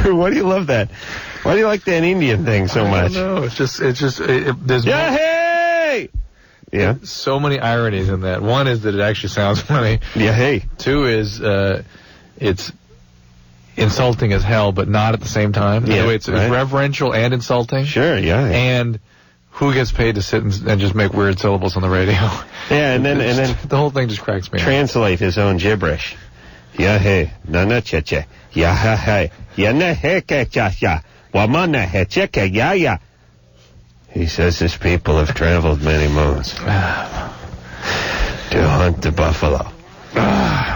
Drew, why do you love that? Why do you like that Indian thing so much? No, it's just there's hey! Yeah. So many ironies in that. One is that it actually sounds funny. Yeah, hey. Two is it's insulting as hell, but not at the same time. Yeah, It's reverential and insulting. Sure, yeah. And who gets paid to sit and just make weird syllables on the radio? Yeah, and then the whole thing just cracks me up. Translate his own gibberish. Yeah, hey, nana cheche. Yeah, hey, yeah, na he ke cha ya. Wamana he cheke ya ya. He says his people have traveled many moons to hunt the buffalo. All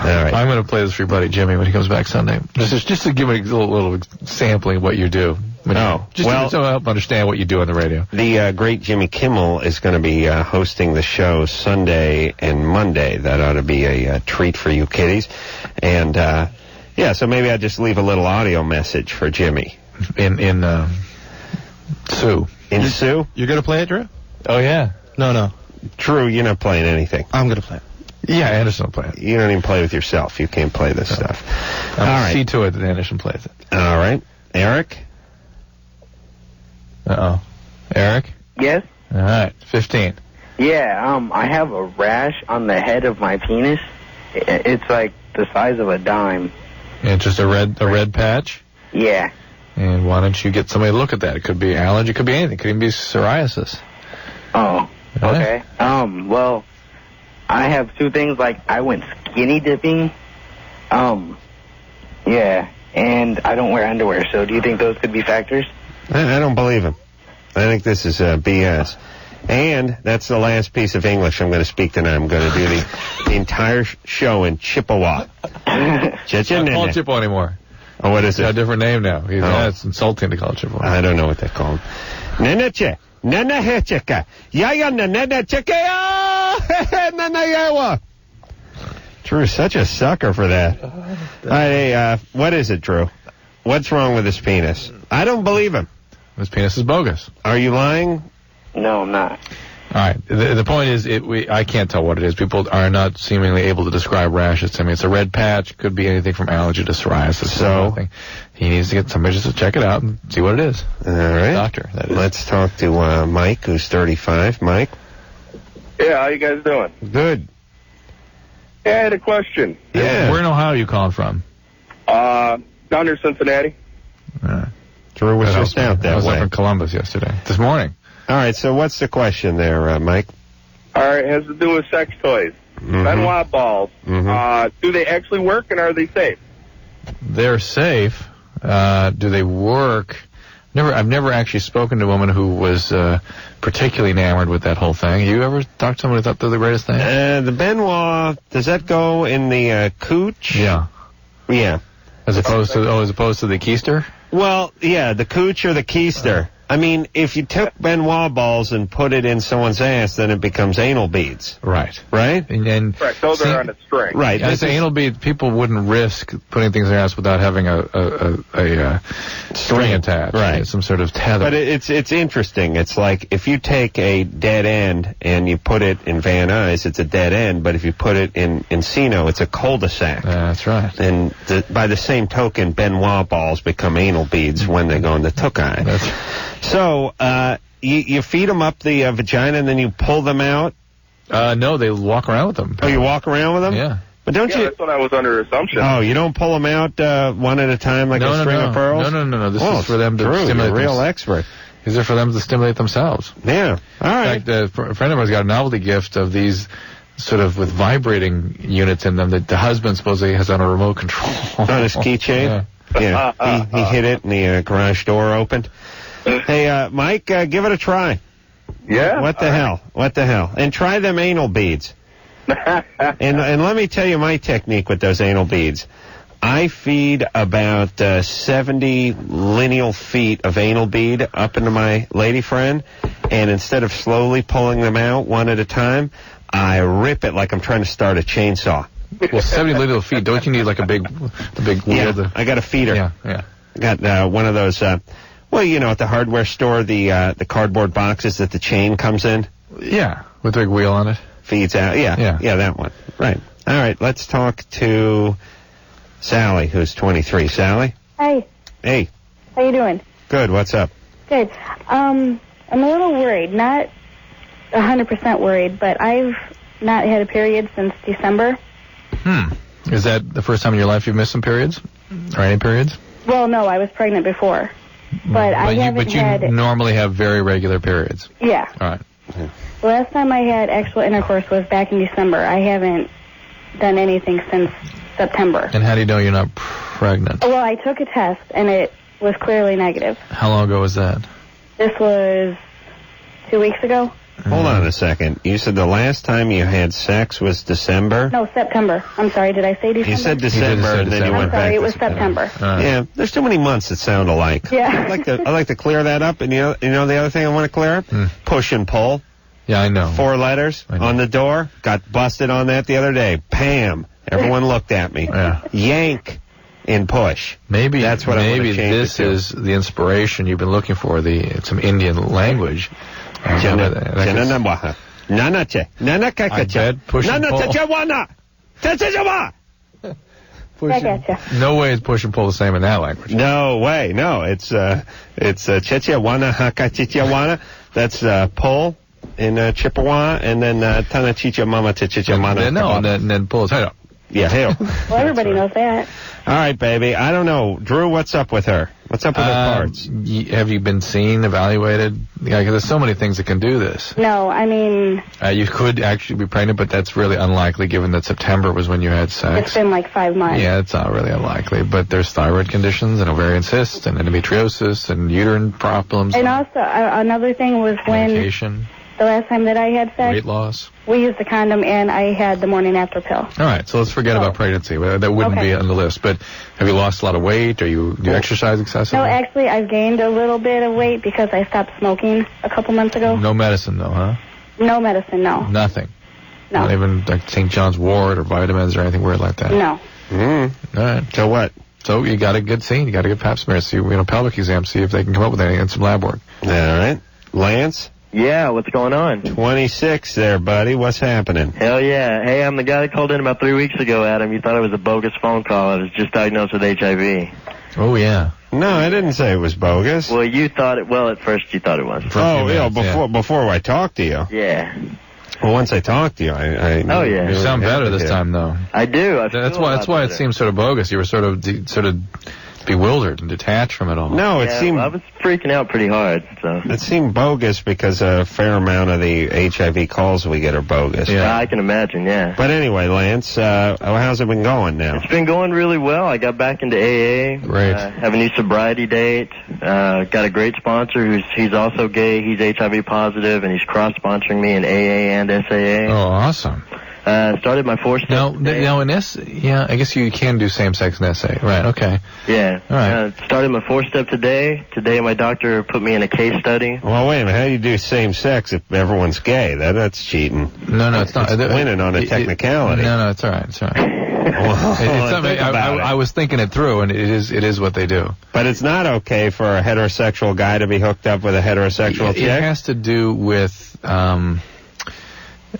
right. I'm going to play this for your buddy Jimmy when he comes back Sunday. Just to give him a little sampling of what you do. To help understand what you do on the radio. The great Jimmy Kimmel is going to be hosting the show Sunday and Monday. That ought to be a treat for you kiddies. And, so maybe I'll just leave a little audio message for Jimmy. In Sioux. In Sioux? You're going to play it, Drew? Oh, yeah. No. Drew, you're not playing anything. I'm going to play it. Yeah, Anderson will play it. You don't even play with yourself. You can't play this stuff. All right. See to it that Anderson plays it. All right. Eric? Uh-oh. Eric? Yes? All right. 15. Yeah, I have a rash on the head of my penis. It's like the size of a dime. And just a red patch? Yeah. And why don't you get somebody to look at that? It could be allergy, it could be anything. It could even be psoriasis. Oh, okay. Well, I have two things. Like, I went skinny dipping. Yeah, and I don't wear underwear, so do you think those could be factors? I don't believe him. I think this is BS. And that's the last piece of English I'm going to speak tonight. I'm going to do the entire show in Chippewa. I don't call it Chippewa anymore. Oh, what is it? It's a different name now. It's insulting to call it Chippewa. I don't know what they're called. Neneche. Nenehecheka. Yaya nenecheka. Neneyawa. Drew's such a sucker for that. Hey, what is it, Drew? What's wrong with his penis? I don't believe him. His penis is bogus. Are you lying? No, I'm not. All right. The point is, I can't tell what it is. People are not seemingly able to describe rashes to me. It's a red patch. Could be anything from allergy to psoriasis. So he needs to get somebody just to check it out and see what it is. All right. Doctor, that is. Let's talk to Mike, who's 35. Mike? Yeah, how you guys doing? Good. Yeah, I had a question. Yeah. Where in Ohio are you calling from? Down near Cincinnati. Drew was just out that way. I was up in Columbus yesterday. This morning. All right, so what's the question there, Mike? All right, it has to do with sex toys. Benoit balls. Do they actually work, and are they safe? They're safe. Do they work? I've never actually spoken to a woman who was particularly enamored with that whole thing. You ever talked to someone who thought they're the greatest thing? The Benoit, does that go in the cooch? Yeah. Yeah. As opposed to the keister? Well, yeah, the cooch or the keister. I mean, if you took Benoit balls and put it in someone's ass, then it becomes anal beads. Right. Right? And correct. Those are on a string. Right. Yeah, as anal beads, people wouldn't risk putting things in their ass without having a string attached. Right. Some sort of tether. But it's interesting. It's like if you take a dead end and you put it in Van Nuys, it's a dead end. But if you put it in Encino, it's a cul-de-sac. That's right. And by the same token, Benoit balls become anal beads when they go in the Tukai. That's So, you feed them up the vagina and then you pull them out? No, they walk around with them. Oh, you walk around with them? Yeah. But don't you... that's what I was under assumption. Oh, you don't pull them out one at a time like a string of pearls? No. This is for them to stimulate. You're a real expert. These are for them to stimulate themselves. Yeah. All right. In fact, a friend of mine's got a novelty gift of these sort of with vibrating units in them that the husband supposedly has on a remote control. On his keychain? Yeah. He hit it and the garage door opened. Hey, Mike, give it a try. Yeah? What the hell? What the hell? And try them anal beads. and let me tell you my technique with those anal beads. I feed about 70 lineal feet of anal bead up into my lady friend, and instead of slowly pulling them out one at a time, I rip it like I'm trying to start a chainsaw. Well, 70 lineal feet. Don't you need like a big wheel? Yeah, I got a feeder. Yeah. I got one of those... well, you know, at the hardware store, the cardboard boxes that the chain comes in. Yeah, with a big wheel on it. Feeds out. Yeah, that one. Right. All right, let's talk to Sally, who's 23. Sally? Hey. Hey, How you doing? Good. What's up? Good. I'm a little worried. Not 100% worried, but I've not had a period since December. Is that the first time in your life you've missed some periods? Or any periods? Well, no, I was pregnant before. But I haven't had... But you normally have very regular periods. Yeah. All right. The last time I had actual intercourse was back in December. I haven't done anything since September. And how do you know you're not pregnant? Well, I took a test, and it was clearly negative. How long ago was that? This was 2 weeks ago. Hold on a second. You said the last time you had sex was December? No, September. I'm sorry, did I say December? You said December, and then you went back I'm sorry, it was to September. Yeah, there's too many months that sound alike. Yeah. I'd like to clear that up. And you know the other thing I want to clear up? Push and pull. Yeah, I know. 4 letters on the door. Got busted on that the other day. Pam. Everyone looked at me. Yeah. Yank in push. Maybe that's what I want to change this is the inspiration you've been looking for. Some Indian language. I bet push and pull. No way is push and pull the same in that language. No way. No, it's chichiwana haka chichiwana. That's pull in Chippewa, and then tana chicha mama chicha mana. No, and then pull his head up. Yeah, hell. Well, everybody knows that. All right, baby. I don't know. Drew, what's up with her? What's up with her parts? Have you been seen, evaluated? Yeah, 'cause there's so many things that can do this. No, I mean... you could actually be pregnant, but that's really unlikely given that September was when you had sex. It's been like 5 months. Yeah, it's not really unlikely. But there's thyroid conditions and ovarian cysts and endometriosis and uterine problems. And also, another thing was medication. The last time that I had sex, weight loss. We used a condom, and I had the morning after pill. All right, so let's forget about pregnancy. That wouldn't be on the list. But have you lost a lot of weight? Do you exercise excessively? No, actually, I've gained a little bit of weight because I stopped smoking a couple months ago. No medicine, though, huh? No medicine, no. Nothing? No. Not even like St. John's wort or vitamins or anything weird like that? No. All right. So what? So you got a good scene. You got a good pap smear. See, pelvic exam. See if they can come up with anything and some lab work. All right. Lance? Yeah, what's going on? 26 there, buddy. What's happening? Hell yeah. Hey, I'm the guy that called in about 3 weeks ago, Adam. You thought it was a bogus phone call. I was just diagnosed with HIV. Oh, yeah. No, I didn't say it was bogus. Well, you thought it, at first you thought it was. Before I talked to you. Yeah. Well, once I talked to you, I oh, yeah. You sound better this time, though. I do. That's why it seems sort of bogus. You were sort of bewildered and detached from it all. No, it seemed... Well, I was freaking out pretty hard, so... It seemed bogus because a fair amount of the HIV calls we get are bogus. Yeah, I can imagine, yeah. But anyway, Lance, how's it been going now? It's been going really well. I got back into AA. Great. Have a new sobriety date. Got a great sponsor he's also gay. He's HIV positive, and he's cross-sponsoring me in AA and SAA. Oh, awesome. Started my 4-step today. Now I guess you can do same-sex in SA. Right, okay. Yeah. All right. Started my 4-step today. Today my doctor put me in a case study. Well, wait a minute. How do you do same-sex if everyone's gay? That's cheating. No, it's not. It's winning on a technicality. No, it's all right. It's all right. I was thinking it through, and it is what they do. But it's not okay for a heterosexual guy to be hooked up with a heterosexual chick? It has to do with...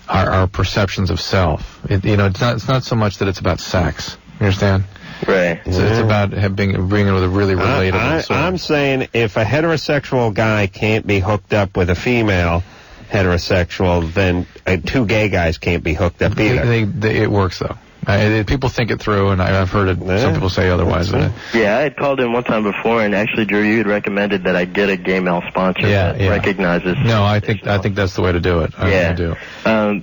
our perceptions of self. It's not so much that it's about sex. You understand? Right. So it's about bringing it with a really relatable sort. I'm saying if a heterosexual guy can't be hooked up with a female heterosexual, then 2 gay guys can't be hooked up either. It works, though. People think it through, and I've heard it. Yeah, some people say otherwise. Yeah, I had called in one time before, and actually, Drew, you had recommended that I get a gay male sponsor that recognizes. No, I think that's the way to do it. I really do.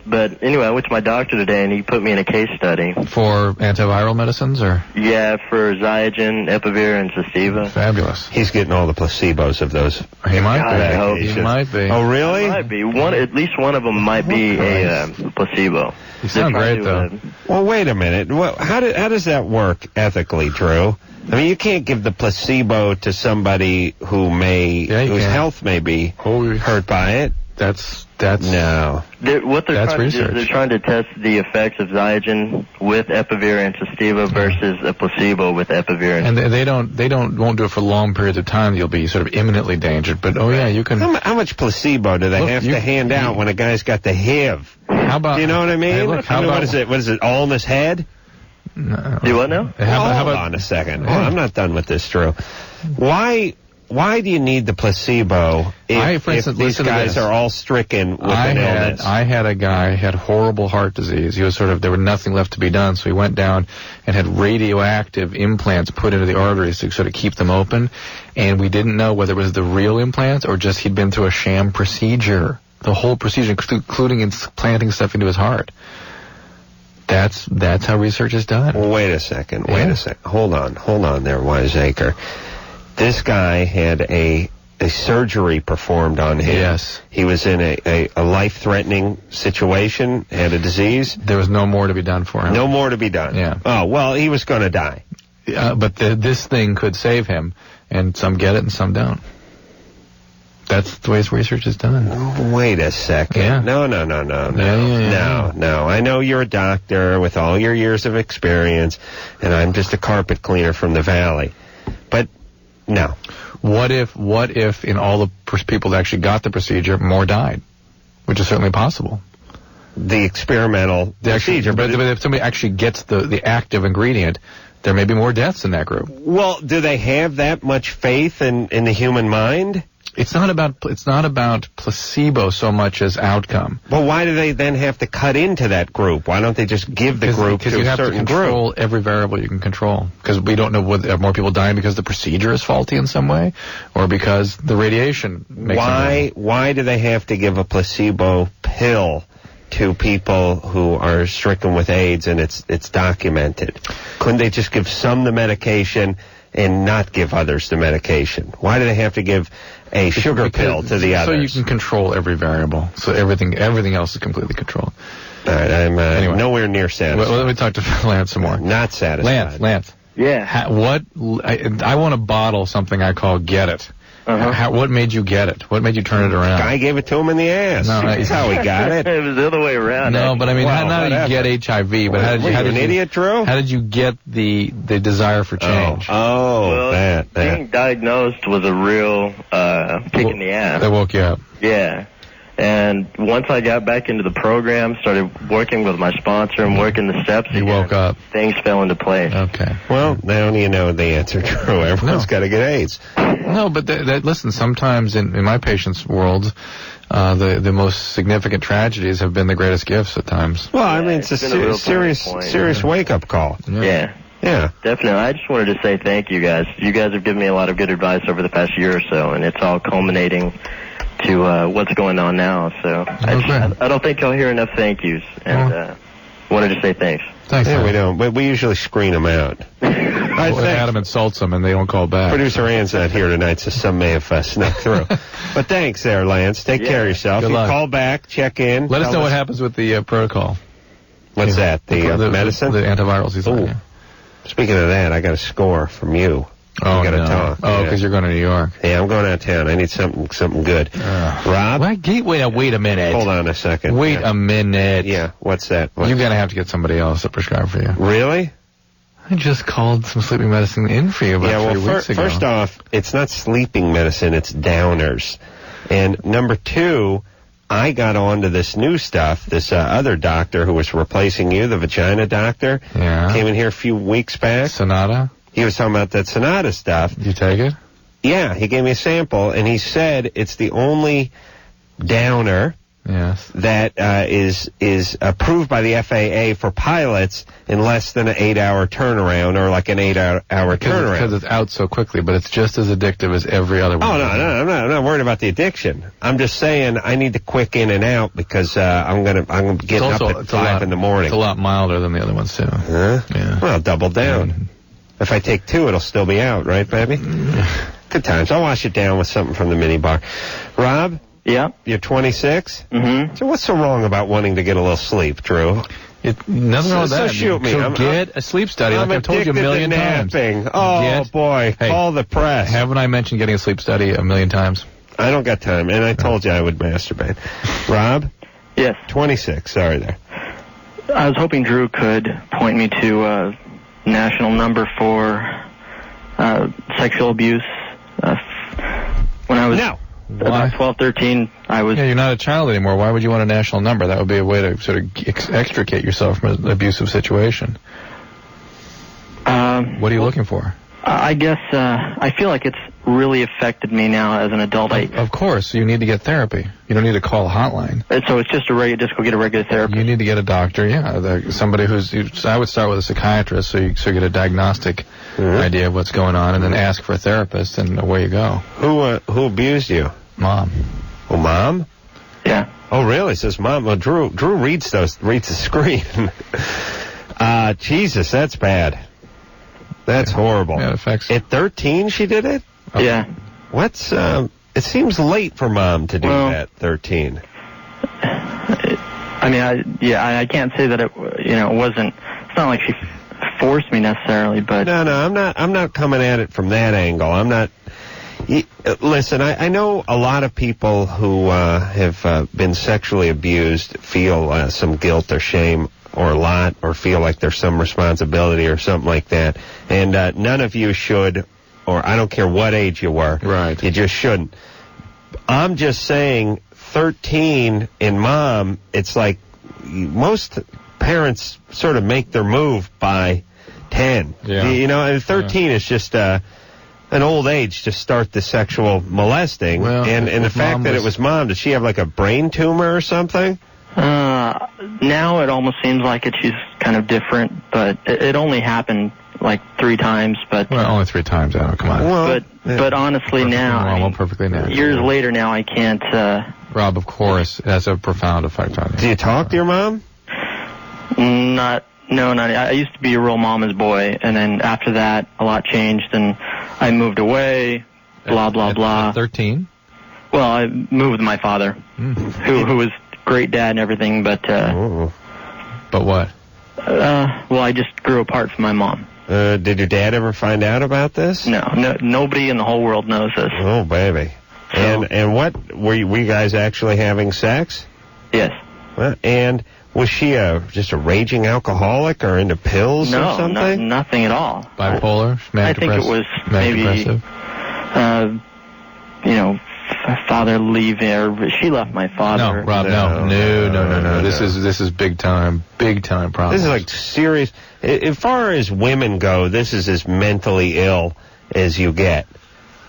But anyway, I went to my doctor today, and he put me in a case study for antiviral medicines, or for Zygen, Epivir, and Cestiva. Fabulous. He's getting all the placebos of those. He might be. I hope. He might be. Oh, really? It might be. At least one of them might be a placebo. You sound great, though. Well, wait a minute. How does that work ethically, Drew? I mean, you can't give the placebo to somebody whose health may be hurt by it. That's no. They're trying to test the effects of Zygen with Epivir and Cestiva versus a placebo with Epivir. And they won't do it for long periods of time. You'll be sort of imminently endangered. But you can. How much placebo do they have to hand out when a guy's got the HIV? How about? Do you know what I mean? Hey, look, what is it? What is it? All in his head? No. Do what now? Hold on a second. Oh, I'm not done with this, Drew. Why do you need the placebo if these guys are all stricken with an illness? I had a guy had horrible heart disease. He was there was nothing left to be done, so he went down and had radioactive implants put into the arteries to sort of keep them open, and we didn't know whether it was the real implants or just he'd been through a sham procedure. The whole procedure, including implanting stuff into his heart. That's how research is done. Well, wait a second. Hold on there, Wiseacre. This guy had a surgery performed on him. Yes. He was in a life-threatening situation, had a disease. There was no more to be done for him. No more to be done. Yeah. Oh, well, he was going to die. But this thing could save him, and some get it and some don't. That's the way his research is done. Oh, wait a second. Yeah. No. I know you're a doctor with all your years of experience, and I'm just a carpet cleaner from the valley. But, no. What if in all the people that actually got the procedure, more died? Which is certainly possible. The experimental procedure. But if somebody actually gets the active ingredient, there may be more deaths in that group. Well, do they have that much faith in the human mind? It's not about placebo so much as outcome. Well, why do they then have to cut into that group? Why don't they just give the group to a certain group? Because you have to control every variable you can control. Because we don't know whether more people dying because the procedure is faulty in some way, or because the radiation makes them. Why do they have to give a placebo pill to people who are stricken with AIDS and it's documented? Couldn't they just give some the medication and not give others the medication? Why do they have to give a sugar pill to the others? So you can control every variable. So everything else is completely controlled. All right, I'm anyway, nowhere near satisfied. Let me talk to Lance some more. Not satisfied. Lance. Yeah. I want to bottle something I call Get It. What made you get it? What made you turn it around? Guy gave it to him in the ass. No, that's how he got it. It was the other way around. No, but I mean, not did you get HIV, but how did you... an idiot, Drew? How did you get the desire for change? Well, that. Being diagnosed was a real kick in the ass. That woke you up. Yeah. And once I got back into the program, started working with my sponsor and working the steps, you woke up. Things fell into place. Okay. Well, now you know the answer, Drew. Everyone's got to get AIDS. No, but listen, sometimes in my patients' world, the most significant tragedies have been the greatest gifts at times. Well, I mean, it's a serious wake-up call. Yeah. Yeah. Definitely. I just wanted to say thank you guys. You guys have given me a lot of good advice over the past year or so, and it's all culminating to what's going on now. So I don't think you'll hear enough thank yous, and wanted to say thanks. Thanks. Yeah, we don't. But we usually screen them out. Adam insults them, and they don't call back. Producer Ann's not here tonight, so some may have snuck through. But thanks there, Lance. Take care of yourself. Good luck. Call back, check in. Let us know what happens with the protocol. What's that? The medicine? The antivirals he's on. Speaking of that, I got a score from you. Oh, we gotta talk. Oh, because you're going to New York. Yeah, I'm going out of town. I need something good. Rob? Wait a minute. Hold on a second. Wait a minute. Yeah, what's that? You're going to have to get somebody else to prescribe for you. Really? I just called some sleeping medicine in for you about 3 weeks ago. First off, it's not sleeping medicine, it's downers. And number two, I got onto this new stuff. This other doctor who was replacing you, the vagina doctor, came in here a few weeks back. Sonata? He was talking about that Sonata stuff. Did you take it? Yeah, he gave me a sample, and he said it's the only downer that is approved by the FAA for pilots in less than an 8-hour turnaround, or like an 8-hour turnaround. Because it's out so quickly, but it's just as addictive as every other one. Oh, no, I'm not worried about the addiction. I'm just saying I need the quick in and out because I'm getting up at 5 in the morning. It's a lot milder than the other ones, too. Huh? Yeah. Well, double down. If I take 2, it'll still be out, right, baby? Good times. I'll wash it down with something from the minibar. Rob? Yeah? You're 26? Mm-hmm. So what's so wrong about wanting to get a little sleep, Drew? Nothing wrong with that. So shoot me. So get a sleep study, like I've told you a million times. Oh, boy. Call the press. Haven't I mentioned getting a sleep study a million times? I don't got time, and I told you I would masturbate. Rob? Yes. 26. Sorry there. I was hoping Drew could point me to a national number for sexual abuse. When I was about 12, 13, I was... Yeah, you're not a child anymore. Why would you want a national number? That would be a way to sort of extricate yourself from an abusive situation. What are you looking for? I guess I feel like it's really affected me now as an adult. Of course, you need to get therapy. You don't need to call a hotline. So it's just just go get a regular therapist? You need to get a doctor, yeah. Somebody I would start with a psychiatrist so you get a diagnostic idea of what's going on, and then ask for a therapist, and away you go. Who abused you? Mom. Oh, Mom? Yeah. Oh, really? Says Mom. Well, Drew reads the screen. Jesus, that's bad. That's horrible. Yeah, it affects. At 13, she did it? Okay. Yeah. What's, it seems late for Mom to do that, 13. I mean, I can't say that it wasn't, it's not like she forced me necessarily, but. No, I'm not coming at it from that angle. I'm not, listen, I know a lot of people who, have, been sexually abused feel, some guilt or shame or a lot, or feel like there's some responsibility or something like that. And none of you should, or I don't care what age you were. Right. You just shouldn't. I'm just saying 13 in Mom, it's like most parents sort of make their move by 10. Yeah. And 13 is just an old age to start the sexual molesting. Well, and the fact that it was Mom, did she have like a brain tumor or something? Now it almost seems like she's kind of different, but it only happened like 3 times. But only 3 times. Oh, come on. Well, but honestly now, perfectly natural. Years later now, I can't. Rob, of course, it has a profound effect on you. Do you talk to your mom? Not. I used to be a real mama's boy, and then after that, a lot changed, and I moved away. Blah blah blah. At 13? Well, I moved with my father, who was great dad and everything, but. But what? Well, I just grew apart from my mom. Did your dad ever find out about this? No, nobody in the whole world knows this. Oh, baby. So, and what, were you guys actually having sex? Yes. And was she just a raging alcoholic or into pills or something? No, nothing at all. Bipolar? I think it was maybe, father leaving, or she left my father. No, Rob, no. This is big time problem. This is like serious. As far as women go, this is as mentally ill as you get.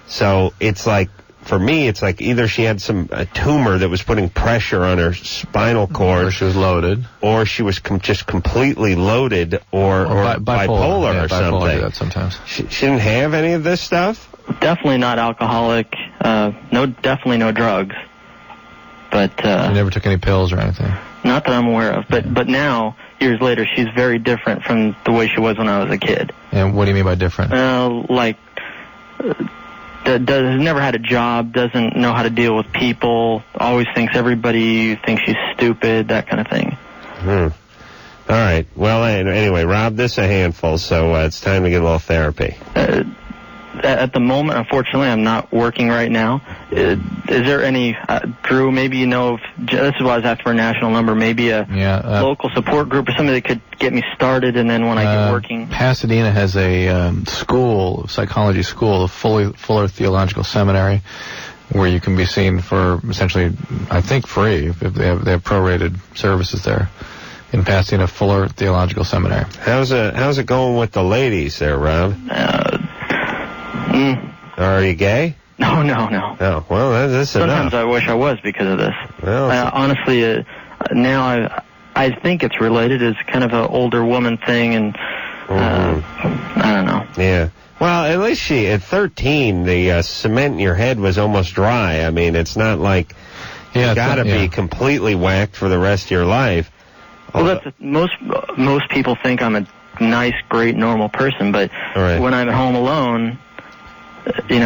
So it's like, for me, it's like either she had a tumor that was putting pressure on her spinal cord, or she was loaded, or she was just completely loaded, or bipolar or something. Bipolar do that sometimes. She didn't have any of this stuff. Definitely not alcoholic. Definitely no drugs. But you never took any pills or anything. Not that I'm aware of. But now, years later, she's very different from the way she was when I was a kid. And what do you mean by different? Never had a job, doesn't know how to deal with people, always thinks everybody thinks she's stupid, that kind of thing. All right. Well, anyway, Rob, this is a handful, so it's time to get a little therapy. At the moment, unfortunately, I'm not working right now. Is there any, Drew, maybe you know, this is why I was after for a national number, maybe a local support group or something that could get me started, and then when I get working. Pasadena has a psychology school, a Fuller Theological Seminary, where you can be seen for essentially, I think, free. If they have prorated services there. In Pasadena, Fuller Theological Seminary. How's it going with the ladies there, Rob? Are you gay? No. Oh, well, that's enough. Sometimes I wish I was because of this. Well, honestly, now I think it's related. It's kind of an older woman thing, and I don't know. Yeah. Well, at least at 13, the cement in your head was almost dry. I mean, it's not like you got to be completely whacked for the rest of your life. Well, most people think I'm a nice, great, normal person, but when I'm at home alone, you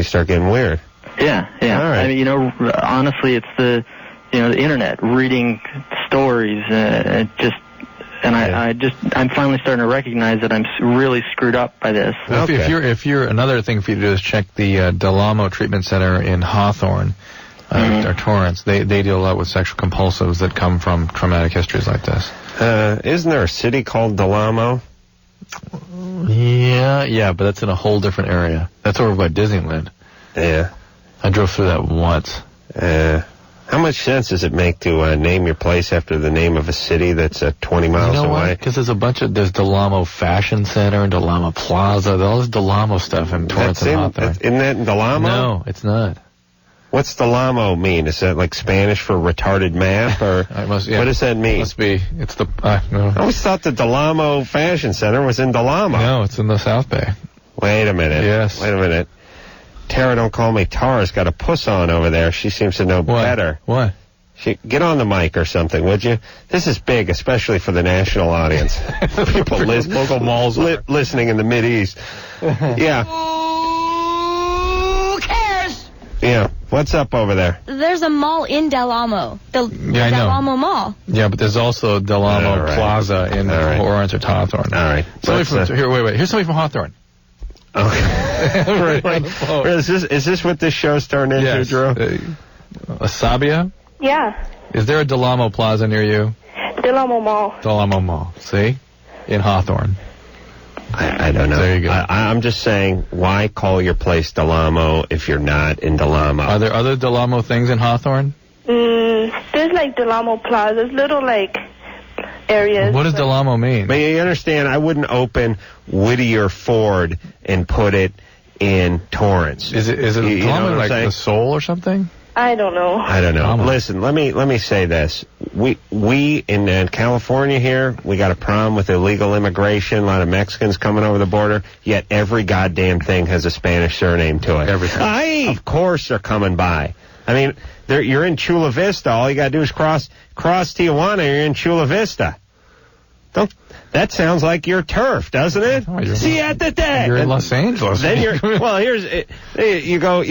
start getting weird. Yeah. All right. I mean, honestly, it's the internet, reading stories, I'm finally starting to recognize that I'm really screwed up by this. Well, if you're another thing for you to do is check the Delamo Treatment Center in Hawthorne. Or Torrance, they deal a lot with sexual compulsives that come from traumatic histories like this. Isn't there a city called Delamo? Yeah, but that's in a whole different area. That's over by Disneyland. Yeah. I drove through that once. I How much sense does it make to name your place after the name of a city that's 20 miles away? Because there's there's Del Amo Fashion Center and Del Amo Plaza. All this Del Amo stuff in Torrance and Hawthorne. Isn't that in Del Amo? No, it's not. What's Del Amo mean? Is that like Spanish for retarded math, or what does that mean? Must be. It's the. No. I always thought the Del Amo Fashion Center was in Del Amo. No, it's in the South Bay. Wait a minute. Yes. Wait a minute. Tara, don't call me Tara's got a puss on over there. She seems to know better. What? Get on the mic or something, would you? This is big, especially for the national audience. People local malls listening in the Mideast. Yeah. Who cares? Yeah. What's up over there? There's a mall in Del Amo. I know. Del Amo Mall. Yeah, but there's also Del Amo Plaza in Torrance or Hawthorne. All right. Wait. Here's somebody from Hawthorne. Okay. Is this what this show's turned into, Drew? Sabia? Yeah. Is there a Del Amo Plaza near you? Del Amo Mall. Del Amo Mall. See? In Hawthorne. I don't know. There you go. I'm just saying, why call your place Del Amo if you're not in Del Amo? Are there other Del Amo things in Hawthorne? There's like Del Amo Plazas, little like areas. What does Del Amo mean? But you understand, I wouldn't open Whittier Ford and put it in Torrance. Is it Del Amo like the Soul or something? I don't know. I don't know. Listen, let me say this. We in California here, we got a problem with illegal immigration, a lot of Mexicans coming over the border, yet every goddamn thing has a Spanish surname to it. Everything. Of course they're coming by. I mean, you're in Chula Vista. All you got to do is cross Tijuana, you're in Chula Vista. That sounds like your turf, doesn't it? See at the day. You're in Los Angeles. Then you go,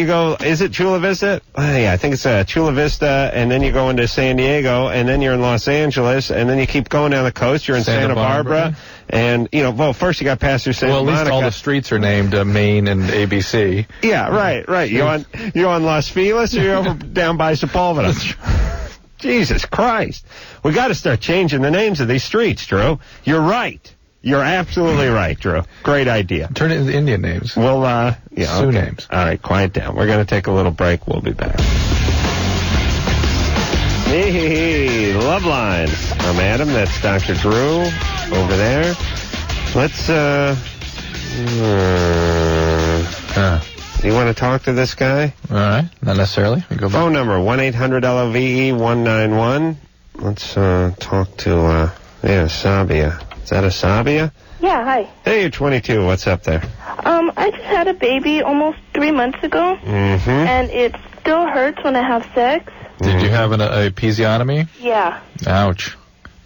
is it Chula Vista? Yeah, I think it's Chula Vista, and then you go into San Diego, and then you're in Los Angeles, and then you keep going down the coast, you're in Santa Barbara, and, first you got to pass through Santa Monica. Well, at least all the streets are named Maine and ABC. Yeah, right. You on Los Feliz, or you over down by Sepulveda? Jesus Christ. We got to start changing the names of these streets, Drew. You're right. You're absolutely right, Drew. Great idea. Turn it into Indian names. Well, Sioux names. All right, quiet down. We're going to take a little break. We'll be back. Hey, Loveline. I'm Adam. That's Dr. Drew over there. Let's, you want to talk to this guy? All right. Not necessarily. Phone number, 1-800-LOVE-191. Let's talk to, Sabia. Is that a Sabia? Yeah, hi. Hey, you're 22. What's up there? I just had a baby almost 3 months ago. Mm-hmm. And it still hurts when I have sex. Did you have a episiotomy? Yeah. Ouch.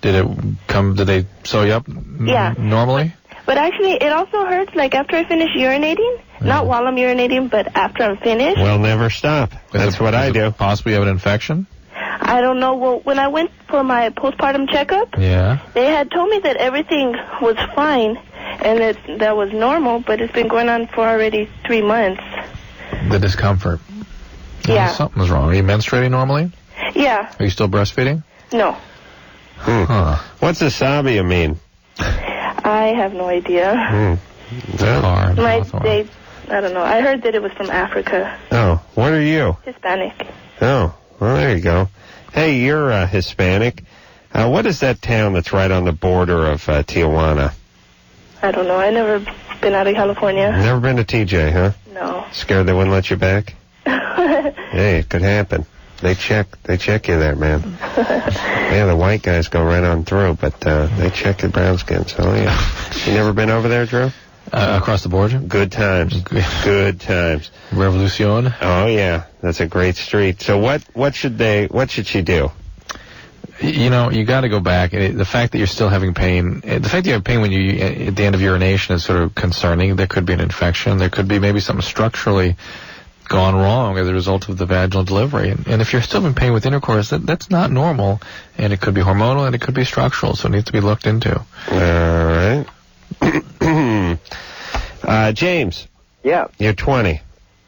Did they sew you up normally? But actually, it also hurts, like, after I finish urinating. Not while I'm urinating, but after I'm finished. Well, never stop. That's what I do. Possibly have an infection? I don't know. Well, when I went for my postpartum checkup, they had told me that everything was fine and that was normal, but it's been going on for already 3 months. The discomfort. Yeah. Something's wrong. Are you menstruating normally? Yeah. Are you still breastfeeding? No. Huh. What's a Sabia mean? I have no idea. Hard. I don't know. I heard that it was from Africa. Oh, what are you? Hispanic. Oh, well, there you go. Hey, you're Hispanic. What is that town that's right on the border of Tijuana? I don't know. I've never been out of California. Never been to TJ, huh? No. Scared they wouldn't let you back? Hey, it could happen. They check you there, man. Yeah, the white guys go right on through, but they check your brown skin, so yeah. You never been over there, Drew? Across the border? Good times. Good times. Revolucion? Oh, yeah. That's a great street. So what should she do? You know, you got to go back. The fact that you're still having pain, the fact that you have pain when you at the end of urination is sort of concerning. There could be an infection. There could be maybe something structurally gone wrong as a result of the vaginal delivery. And if you're still in pain with intercourse, that's not normal. And it could be hormonal and it could be structural, so it needs to be looked into. All right. James. Yeah. You're 20.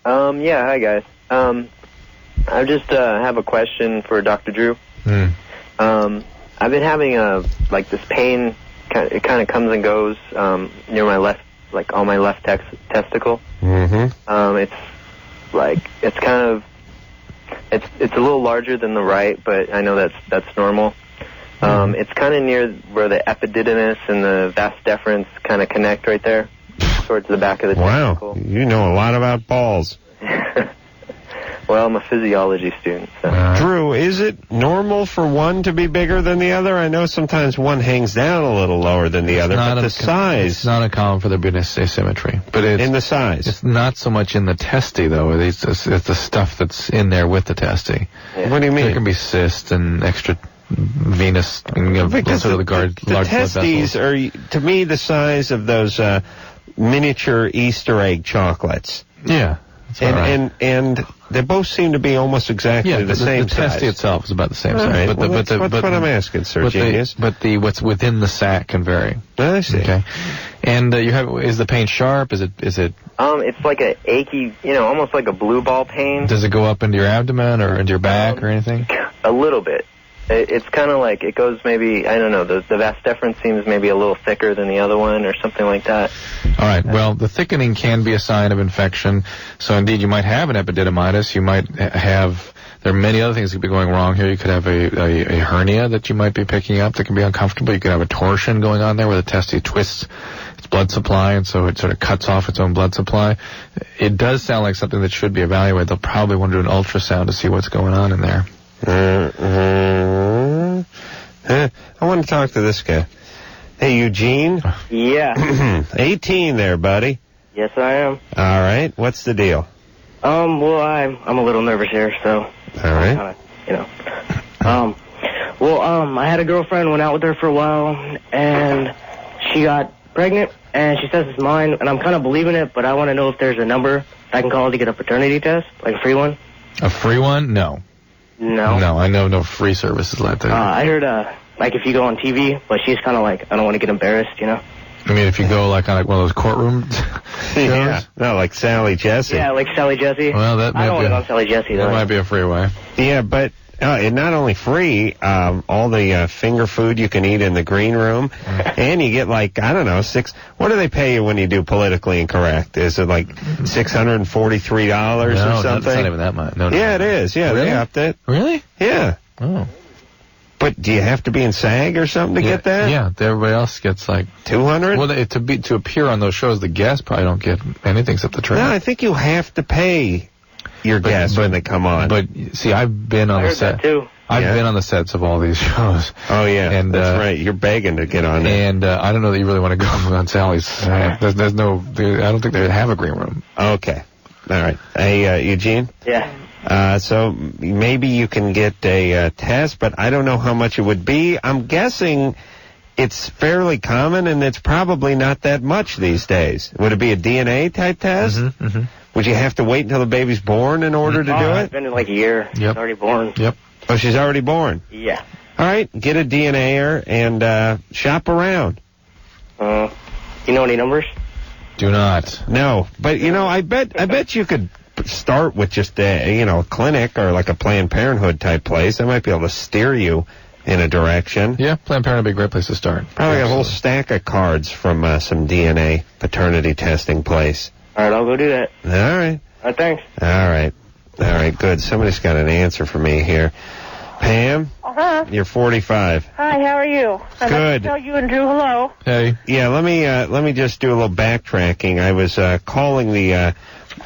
Yeah, hi guys. I just have a question for Dr. Drew. I've been having this pain. It kind of comes and goes near my left, on my left testicle. Mm-hmm. It's kind of It's a little larger than the right, but I know that's normal. It's kind of near where the epididymis and the vas deferens kind of connect right there, towards the back of the testicle. Wow, you know a lot about balls. Well, I'm a physiology student. So. Drew, is it normal for one to be bigger than the other? I know sometimes one hangs down a little lower than the other, but the size... It's not uncommon for there to be asymmetry. But in the size? It's not so much in the testy, though. It's the stuff that's in there with the testy. Yeah. What do you mean? There can be cysts and extra venous... because the testes are, to me, the size of those miniature Easter egg chocolates. Yeah. And they both seem to be almost exactly the same size. The testy itself is about the same size. Right. That's what I'm asking, Sir Genius. But what's within the sac can vary. I see. Okay. And is the pain sharp? Is it? It's like a achy, almost like a blue ball pain. Does it go up into your abdomen or into your back or anything? A little bit. It's kind of like it goes maybe, I don't know, the vas deferens seems maybe a little thicker than the other one or something like that. All right, well, the thickening can be a sign of infection. So, indeed, you might have an epididymitis. You might have, there are many other things that could be going wrong here. You could have a hernia that you might be picking up that can be uncomfortable. You could have a torsion going on there where the testis twists its blood supply, and so it sort of cuts off its own blood supply. It does sound like something that should be evaluated. They'll probably want to do an ultrasound to see what's going on in there. I want to talk to this guy. Hey, Eugene? Yeah. 18 there, buddy. Yes, I am. All right. What's the deal? Well, I'm a little nervous here, so. All right. I had a girlfriend, went out with her for a while, and she got pregnant, and she says it's mine, and I'm kind of believing it, but I want to know if there's a number I can call to get a paternity test, like a free one. A free one? No. No. No, I know no free services like that. I heard, like if you go on TV, but she's kind of like, I don't want to get embarrassed, I mean, if you go like on one of those courtroom shows? Yeah. No, like Sally Jesse. Yeah, like Sally Jesse. Well, that might I don't want to go on Sally Jesse, though. That might be a free way. Yeah, but it's not only free, all the finger food you can eat in the green room, and you get like, I don't know, what do they pay you when you do politically incorrect? Is it like $643 or something? No, it's not even that much. No, yeah, it is. Yeah, really? They upped it. Really? Yeah. Oh. But do you have to be in SAG or something to get that? Yeah, everybody else gets like $200. Well, to appear on those shows, the guests probably don't get anything except the training. No, I think you have to pay your guests when they come on. But see, I've been on the set too. I've been on the sets of all these shows. Oh yeah, and that's right. You're begging to get on there. And I don't know that you really want to go on Sally's. There's no. I don't think they have a green room. Okay. All right. Hey, Eugene. Yeah. So maybe you can get a test, but I don't know how much it would be. I'm guessing it's fairly common, and it's probably not that much these days. Would it be a DNA type test? Mm-hmm. Would you have to wait until the baby's born in order to do it? It's been like a year. Yep. She's already born. Yep. Oh, she's already born? Yeah. All right, get a DNA'er and shop around. You know any numbers? Do not. No, but I bet you could start with just a clinic or like a Planned Parenthood type place. They might be able to steer you in a direction. Yeah, Planned Parenthood would be a great place to start. Probably a whole stack of cards from some DNA paternity testing place. All right, I'll go do that. All right. All right, thanks. All right, good. Somebody's got an answer for me here. Pam? Uh-huh. You're 45. Hi, how are you? I'd Good. like to tell you and Drew hello. Hey. Yeah, let me just do a little backtracking. I was calling the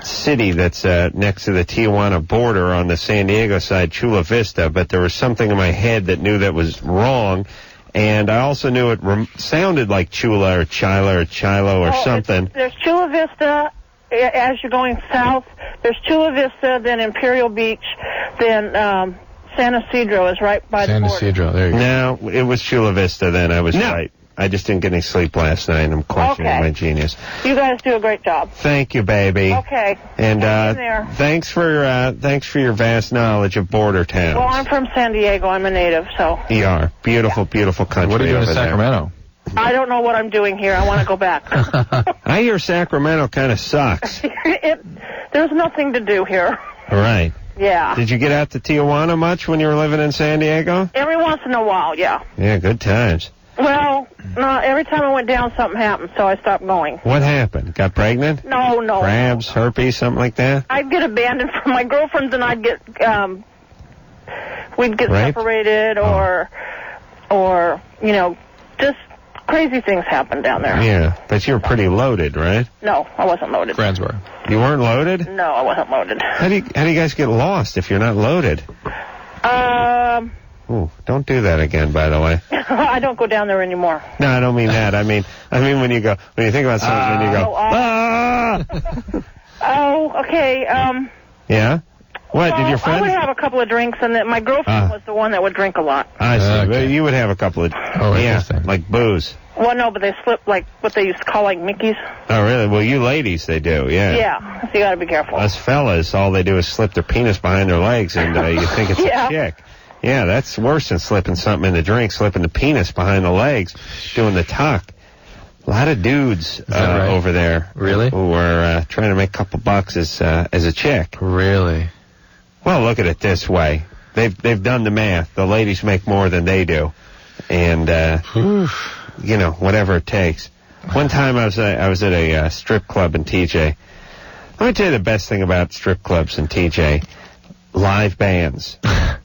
city that's next to the Tijuana border on the San Diego side, Chula Vista, but there was something in my head that knew that was wrong, and I also knew it sounded like Chula or Chila or Chilo or something. There's Chula Vista as you're going south. There's Chula Vista, then Imperial Beach, then San Isidro is right by the border. San Isidro, there you go. No, it was Chula Vista then. I was right. I just didn't get any sleep last night, and I'm questioning my genius. You guys do a great job. Thank you, baby. Okay. And Hang in there. thanks for your vast knowledge of border towns. Well, I'm from San Diego. I'm a native, so. You are. Beautiful, beautiful country. What are you doing in Sacramento? I don't know what I'm doing here. I want to go back. I hear Sacramento kind of sucks. There's nothing to do here. Right. Yeah. Did you get out to Tijuana much when you were living in San Diego? Every once in a while, yeah. Yeah, good times. Well, every time I went down, something happened, so I stopped going. What happened? Got pregnant? No. Crabs, herpes, something like that? I'd get abandoned from my girlfriends, and I'd get we'd get separated, or you know, just crazy things happen down there. Yeah, but you're pretty loaded, right? No, I wasn't loaded. Friends were. You weren't loaded? No, I wasn't loaded. How do you guys get lost if you're not loaded? Ooh, don't do that again, by the way. I don't go down there anymore. No, I don't mean that. I mean when you think about something and you go, Oh, okay. Yeah? What, did your friend? I would have a couple of drinks, and then my girlfriend was the one that would drink a lot. I see. Okay. You would have a couple of, like booze. Well, no, but they slip like what they used to call like Mickeys. Oh, really? Well, you ladies, they do, yeah. Yeah, so you got to be careful. Us fellas, all they do is slip their penis behind their legs, and you think it's a chick. Yeah, that's worse than slipping something in the drink, slipping the penis behind the legs, doing the tuck. A lot of dudes over there, really, who are trying to make a couple bucks as a chick. Really? Well, look at it this way: they've done the math. The ladies make more than they do, and you know, whatever it takes. One time I was at a strip club in TJ. Let me tell you the best thing about strip clubs in TJ: live bands,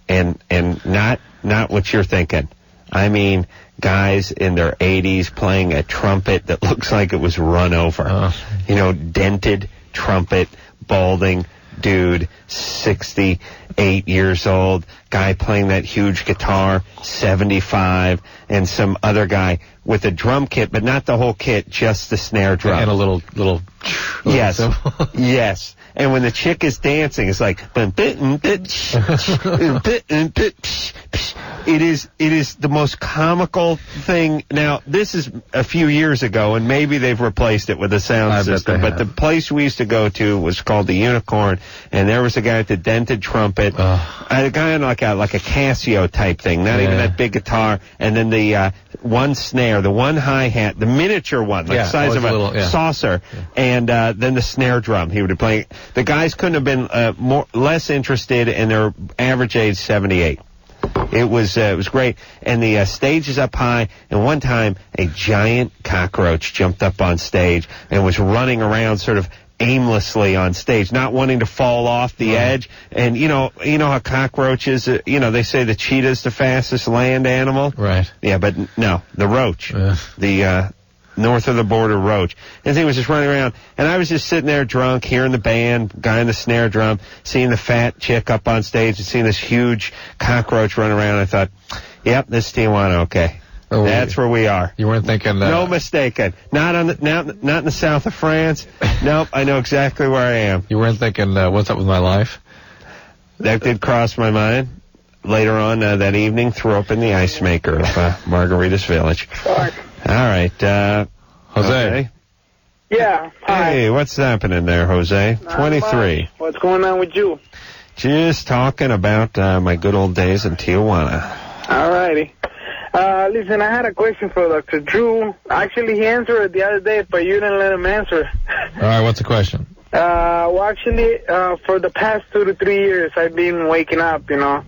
and not what you're thinking. I mean, guys in their 80s playing a trumpet that looks like it was run over. You know, dented trumpet, balding dude, 68 years old, guy playing that huge guitar, 75, and some other guy with a drum kit, but not the whole kit, just the snare drum. And a little yes, yes. And when the chick is dancing, it's like, it is the most comical thing. Now, this is a few years ago, and maybe they've replaced it with a sound system, but the place we used to go to was called the Unicorn, and there was a guy with the dented trumpet, a guy on like a Casio type thing, not even that big guitar, and then the one snare, the one hi-hat, the miniature one, like the size of a saucer, and then the snare drum he would be playing. The guys couldn't have been less interested, and their average age 78. It was great, and the stage is up high, and one time a giant cockroach jumped up on stage and was running around sort of aimlessly on stage, not wanting to fall off the edge. And you know how cockroaches, they say the cheetah's the fastest land animal. Right. Yeah, but no, the roach, the north of the border roach. And the thing was just running around, and I was just sitting there drunk, hearing the band, guy on the snare drum, seeing the fat chick up on stage, and seeing this huge cockroach run around. I thought, yep, this is Tijuana, okay. That's where we are. You weren't thinking... no mistaken. Not in the south of France. Nope, I know exactly where I am. You weren't thinking, what's up with my life? That did cross my mind. Later on that evening, threw open the ice maker of Margaritas Village. All right. Jose. Okay. Yeah. Hi. Hey, what's happening there, Jose? 23. Much. What's going on with you? Just talking about my good old days in Tijuana. All righty. Listen, I had a question for Dr. Drew. Actually, he answered it the other day, but you didn't let him answer. All right, what's the question? Well, actually, for the past 2 to 3 years, I've been waking up, and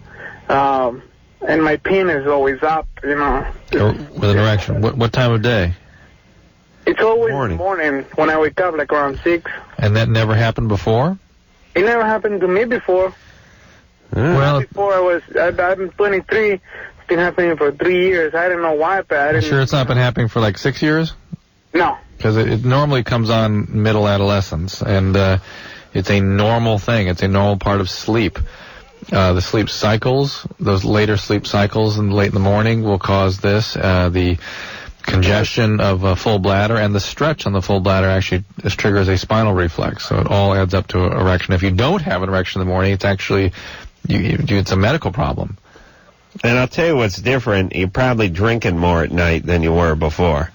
my penis is always up, With an erection. What time of day? It's always in the morning when I wake up, like around 6. And that never happened before? It never happened to me before. Well, before I'm 23. It's been happening for 3 years. I don't know why, but I didn't... Sure it's not been happening for like 6 years? No. Because it normally comes on middle adolescence, and it's a normal thing. It's a normal part of sleep. The sleep cycles, those later sleep cycles and late in the morning will cause this. The congestion of a full bladder and the stretch on the full bladder actually triggers a spinal reflex. So it all adds up to an erection. If you don't have an erection in the morning, it's actually it's a medical problem. And I'll tell you what's different. You're probably drinking more at night than you were before.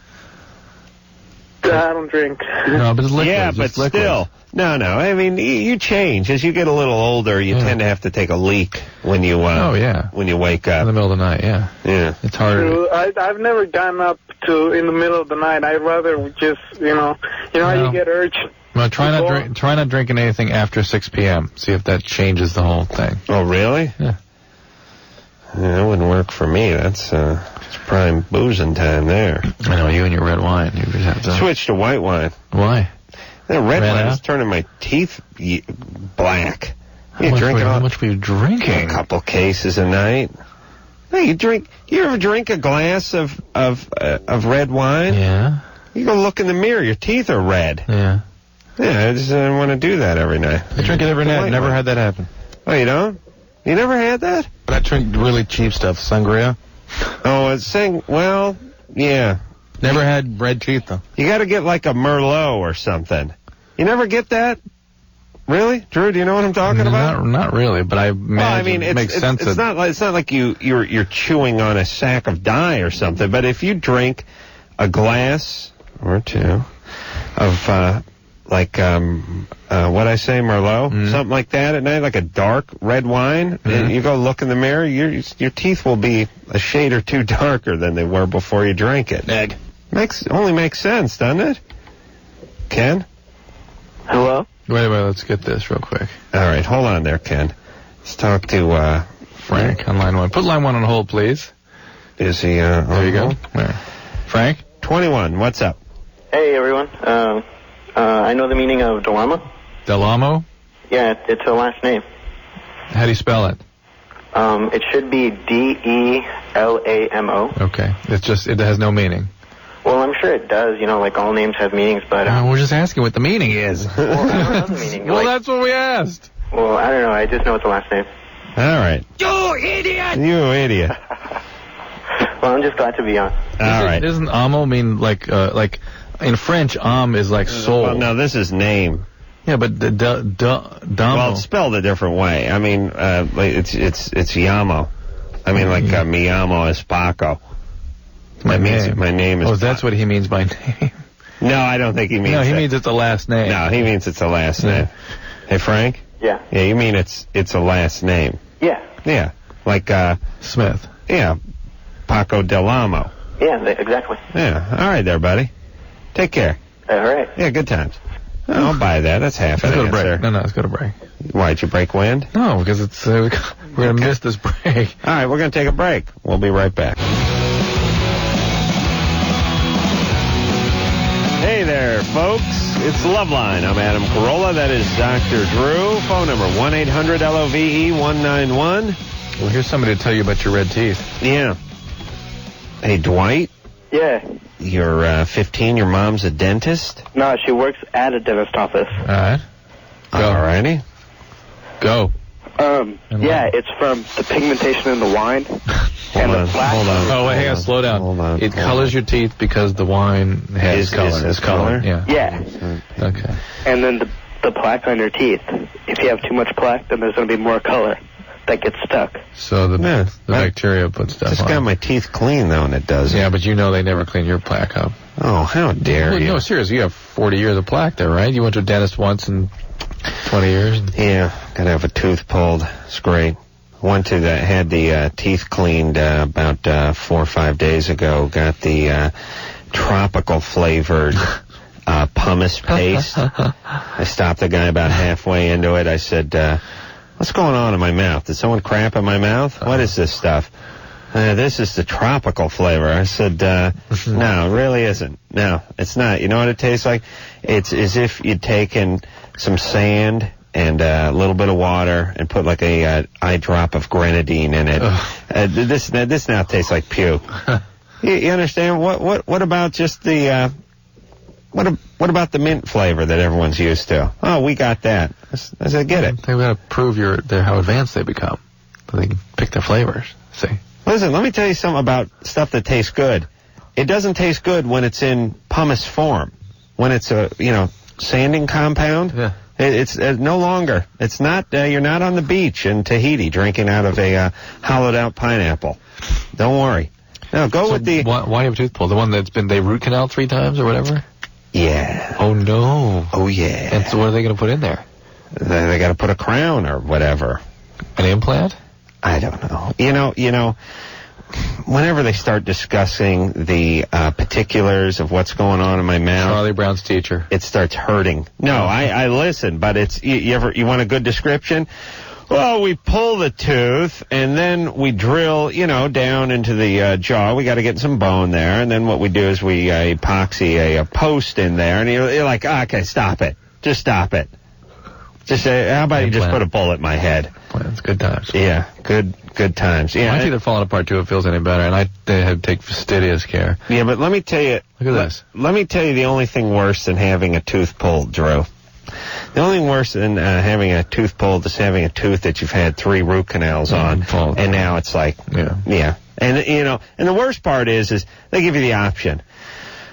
I don't drink. No, but it's liquid. Yeah, but still. No. I mean, you change. As you get a little older, you tend to have to take a leak when you when you wake up. In the middle of the night, yeah. It's harder. I've never gotten up in the middle of the night. I'd rather just, how you get urged. Well, try not drinking anything after 6 p.m. See if that changes the whole thing. Oh, really? Yeah. That wouldn't work for me. That's prime boozing time there. I know, you and your red wine. You just have to switch to white wine. Why? The red wine is turning my teeth black. How much were you drinking? A couple cases a night. Hey, you ever drink a glass of red wine? Yeah. You go look in the mirror, your teeth are red. Yeah. Yeah, I just want to do that every night. I drink it every night. Never had that happen. Oh, you don't? You never had that? But I drink really cheap stuff, sangria. Oh, well, yeah. Never had red teeth, though. You got to get like a Merlot or something. You never get that? Really? Drew, do you know what I'm talking about? Not really, but I imagine it makes sense. It's not like you're chewing on a sack of dye or something, but if you drink a glass or two of what I say, Merlot, something like that at night, like a dark red wine, and you go look in the mirror, your teeth will be a shade or two darker than they were before you drank it. Egg. Only makes sense, doesn't it? Ken? Hello? Wait, let's get this real quick. All right, hold on there, Ken. Let's talk to Frank on line 1. Put line 1 on hold, please. Is he there you go. There. Frank? 21, what's up? Hey, everyone. I know the meaning of Delamo. Delamo? Yeah, it's a last name. How do you spell it? It should be Delamo. Okay. It has no meaning. Well, I'm sure it does. Like all names have meanings, but... we're just asking what the meaning is. Well, I don't know the meaning. Well, that's what we asked. Well, I don't know. I just know it's the last name. All right. You idiot! You idiot. Well, I'm just glad to be on. All right. Doesn't amo mean like in French, is like soul. Well, no, this is name. Yeah, but Damo. Well, it's spelled a different way. I mean, it's Yamo. I mean, like mi amo es Paco. My name. My name is. Oh, that's what he means by name. No, I don't think he means. No, he means it's a last name. No, he means it's a last name. Hey, Frank. Yeah. Yeah, you mean it's a last name. Yeah. Yeah, like Smith. Yeah, Paco Delamo. Yeah, exactly. Yeah. All right, there, buddy. Take care. All right. Yeah, good times. I'll buy that. That's half an answer. No, let's go to break. Why'd you break wind? No, because it's we're going to miss this break. All right, we're going to take a break. We'll be right back. Hey there, folks. It's Loveline. I'm Adam Carolla. That is Dr. Drew. Phone number 1-800-LOVE-191. Well, here's somebody to tell you about your red teeth. Yeah. Hey, Dwight? Yeah. You're 15. Your mom's a dentist? No, she works at a dentist office. All right. All righty. Go. Yeah, it's from the pigmentation in the wine. Hold on. Oh, wait, hang on, slow down. Hold on. It colors your teeth because the wine has color. Has color? Yeah. Yeah. Okay. And then the plaque on your teeth. If you have too much plaque, then there's going to be more color that gets stuck. So the bacteria puts stuff on. Just got my teeth clean, though, and it does. Yeah, but they never clean your plaque up. Oh, how dare you. No, seriously, you have 40 years of plaque there, right? You went to a dentist once in 20 years? Yeah, got to have a tooth pulled. It's great. Had the teeth cleaned about 4 or 5 days ago. Got the tropical flavored pumice paste. I stopped the guy about halfway into it. I said, what's going on in my mouth? Did someone crap in my mouth? What is this stuff? This is the tropical flavor. I said, no, it really isn't. No, it's not. You know what it tastes like? It's as if you'd taken some sand and a little bit of water and put like a eye drop of grenadine in it. This now tastes like puke. You understand? What about just the what about the mint flavor that everyone's used to? Oh, we got that. I said, get it. They've got to prove how advanced they become. So they can pick their flavors. See? Listen, let me tell you something about stuff that tastes good. It doesn't taste good when it's in pumice form. When it's a sanding compound. Yeah. It's no longer. It's not. You're not on the beach in Tahiti drinking out of a hollowed out pineapple. Don't worry. Now go with the. Why have a tooth pulled? The one they root canal 3 times or whatever. Yeah. Oh no. Oh yeah. And so what are they going to put in there? They got to put a crown or whatever. An implant? I don't know. You know. Whenever they start discussing the particulars of what's going on in my mouth, Charlie Brown's teacher, it starts hurting. No, I listen, but it's you want a good description? Well, we pull the tooth and then we drill, down into the jaw. We got to get some bone there, and then what we do is we epoxy a post in there, and you're like, okay, stop it, just stop it. Just say, how about you just put a bullet in my head? That's good times. Yeah, good times. Yeah, my teeth are falling apart too. It feels any better, and they had to take fastidious care. Yeah, but let me tell you. Look at this. Let me tell you the only thing worse than having a tooth pulled, Drew. The only thing worse than having a tooth pulled is having a tooth that you've had 3 root canals on, and now it's like, yeah. And and the worst part is they give you the option.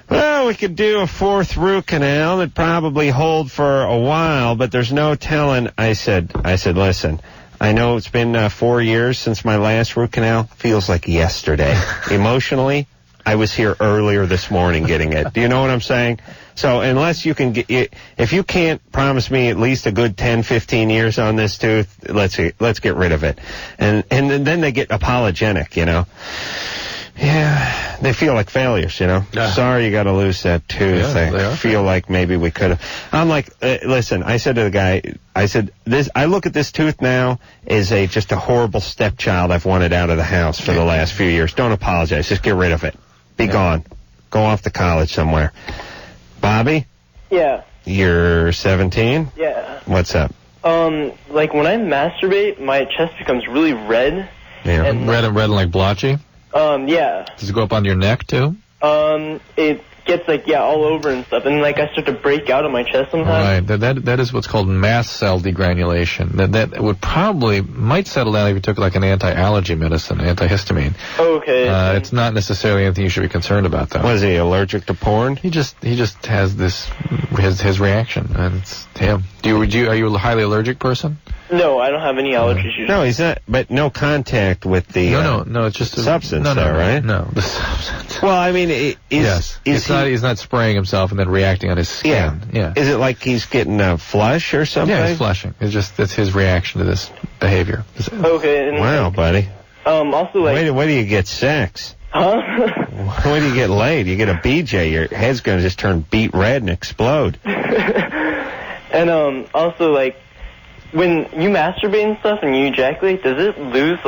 Well, we could do a 4th root canal that'd probably hold for a while, but there's no telling. I said, listen, I know it's been 4 years since my last root canal. Feels like yesterday. Emotionally, I was here earlier this morning getting it. Do you know what I'm saying? So unless you can if you can't promise me at least a good 10, 15 years on this tooth, let's get rid of it. And then they get apologetic, Yeah, they feel like failures, Sorry you got to lose that tooth. I feel like maybe we could have. I'm like, listen, I said to the guy, I look at this tooth now as just a horrible stepchild I've wanted out of the house for the last few years. Don't apologize. Just get rid of it. Be gone. Go off to college somewhere. Bobby? Yeah. You're 17? Yeah. What's up? Like when I masturbate, my chest becomes really red. Yeah. Red and like blotchy? Yeah. Does it go up on your neck, too? It gets, all over and stuff. And, I start to break out of my chest sometimes. Right. That is what's called mast cell degranulation. That might settle down if you took, an anti-allergy medicine, antihistamine. Okay. It's not necessarily anything you should be concerned about, though. Was he allergic to porn? He just has his reaction, and it's him. Are you a highly allergic person? No, I don't have any allergies usually. No, he's not, but no contact with the no, it's just substance right? No, the substance. Well, I mean, he's not spraying himself and then reacting on his skin. Yeah. Is it like he's getting a flush or something? Yeah, he's flushing. That's his reaction to this behavior. Okay. Wow, buddy. Also, wait till you get sex. Huh? When do you get laid? You get a BJ, your head's going to just turn beet red and explode. And, also, when you masturbate and stuff and you ejaculate, does it lose,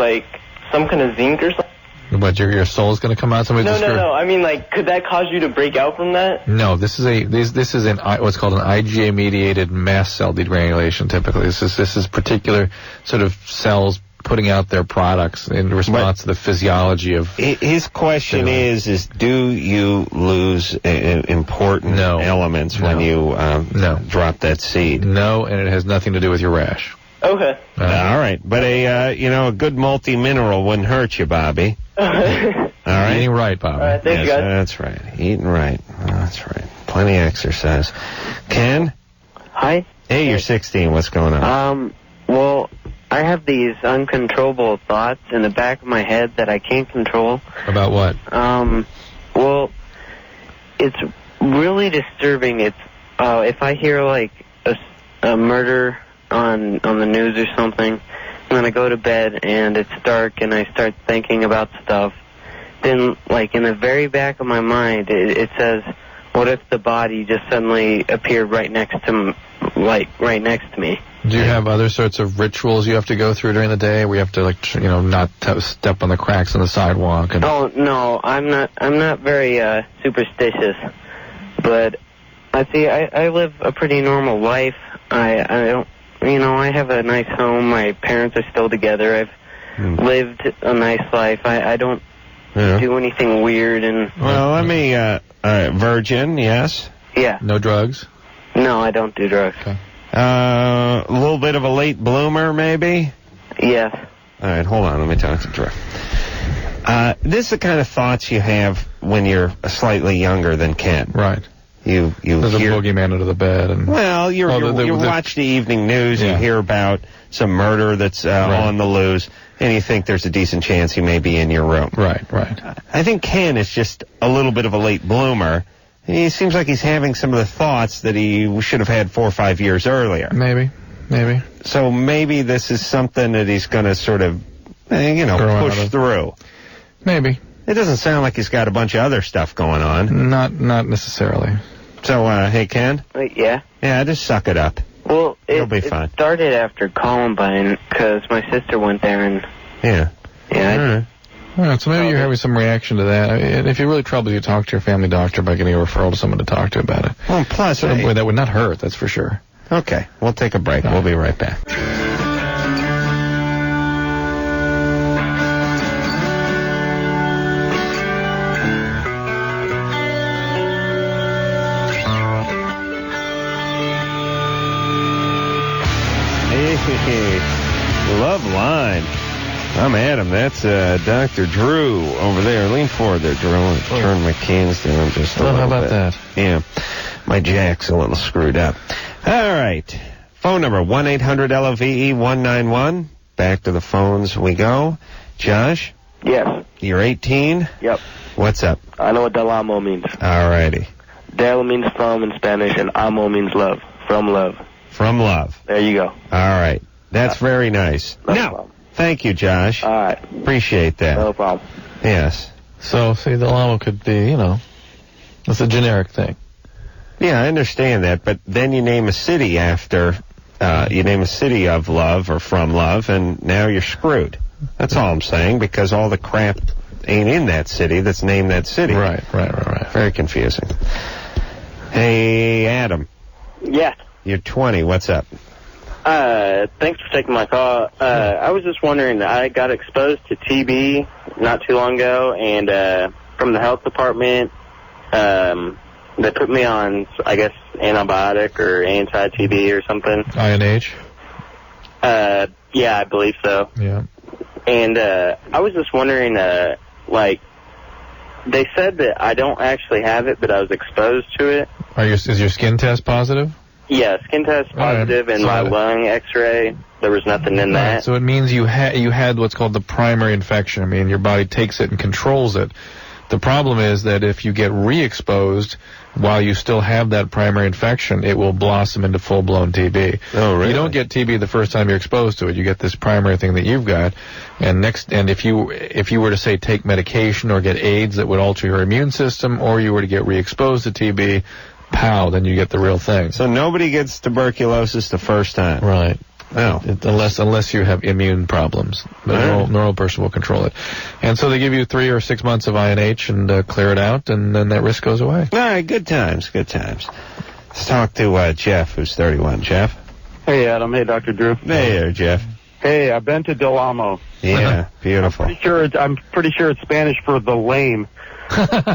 some kind of zinc or something? What, your soul's going to come out? No. I mean, could that cause you to break out from that? No, this is what's called an IgA-mediated mast cell degranulation, typically. This is particular sort of cells putting out their products in response to the physiology of... His question is do you lose important elements when you drop that seed? No, and it has nothing to do with your rash. Okay. All right. But a good multi-mineral wouldn't hurt you, Bobby. All right. All right. Eating right, Bobby. All right, thanks, guys. That's right. Eating right. That's right. Plenty of exercise. Ken? Hi. Hey, you're 16. What's going on? Well, I have these uncontrollable thoughts in the back of my head that I can't control. About what? Well, it's really disturbing. It's if I hear a murder on the news or something, and then I go to bed and it's dark and I start thinking about stuff, then in the very back of my mind it says, what if the body just suddenly appeared right next to me? Do you have other sorts of rituals you have to go through during the day where you have to not step on the cracks on the sidewalk? Oh no, I'm not very superstitious, but I live a pretty normal life. I don't, I have a nice home. My parents are still together. I've lived a nice life. I don't do anything weird. Well, let me virgin, yes. Yeah. No drugs? No, I don't do drugs. Okay. A little bit of a late bloomer, maybe? Yes. All right, hold on. Let me talk to Drew. This is the kind of thoughts you have when you're slightly younger than Ken. Right. There's a boogeyman under the bed. And you watch the evening news, you hear about some murder that's on the loose, and you think there's a decent chance he may be in your room. Right. I think Ken is just a little bit of a late bloomer. He seems like he's having some of the thoughts that he should have had 4 or 5 years earlier. Maybe. So maybe this is something that he's going to sort of, push through. Maybe. It doesn't sound like he's got a bunch of other stuff going on. Not necessarily. So, hey, Ken? Yeah? Yeah, just suck it up. Well, it'll be fine. It started after Columbine because my sister went there and... Yeah. All right, so maybe you're having some reaction to that. And if you're really troubled, you talk to your family doctor by getting a referral to someone to talk to about it. Well, plus... that would not hurt, that's for sure. Okay, we'll take a break. We'll be right back. Hey, Loveline. I'm Adam. That's Dr. Drew over there. Lean forward there, Drew. Turn my cans down just a little bit. How about that? Yeah. My jack's a little screwed up. All right. Phone number 1-800-LOVE-191. Back to the phones we go. Josh? Yes. You're 18? Yep. What's up? I know what del amo means. All righty. Del means from in Spanish, and amo means love. From love. From love. There you go. All right. That's very nice. No. Thank you, Josh. All right. Appreciate that. No problem. Yes. So, see, del amo could be, it's a generic thing. Yeah, I understand that, but then you name a city after, you name a city of love or from love, and now you're screwed. That's all I'm saying, because all the crap ain't in that city that's named that city. Right. Very confusing. Hey, Adam. Yeah. You're 20. What's up? Thanks for taking my call. I was just wondering, I got exposed to TB not too long ago, and from the health department, they put me on, I guess, antibiotic or anti-TB or something. INH? Yeah, I believe so. Yeah. And I was just wondering, they said that I don't actually have it, but I was exposed to it. Is your skin test positive? Yeah, skin test positive, and my lung X-ray, there was nothing in that. Right, so it means you had what's called the primary infection. I mean, your body takes it and controls it. The problem is that if you get re-exposed while you still have that primary infection, it will blossom into full-blown TB. Oh, really? You don't get TB the first time you're exposed to it. You get this primary thing that you've got, and if you were to say take medication or get AIDS that would alter your immune system, or you were to get re-exposed to TB, pow, then you get the real thing. So nobody gets tuberculosis the first time. Right. No. Unless you have immune problems. The normal person will control it. And so they give you 3 or 6 months of INH and clear it out, and then that risk goes away. All right, good times. Let's talk to Jeff, who's 31. Jeff? Hey, Adam. Hey, Dr. Drew. Hey there, Jeff. Hey, I've been to Del Amo. Yeah, beautiful. I'm pretty sure it's Spanish for the lame.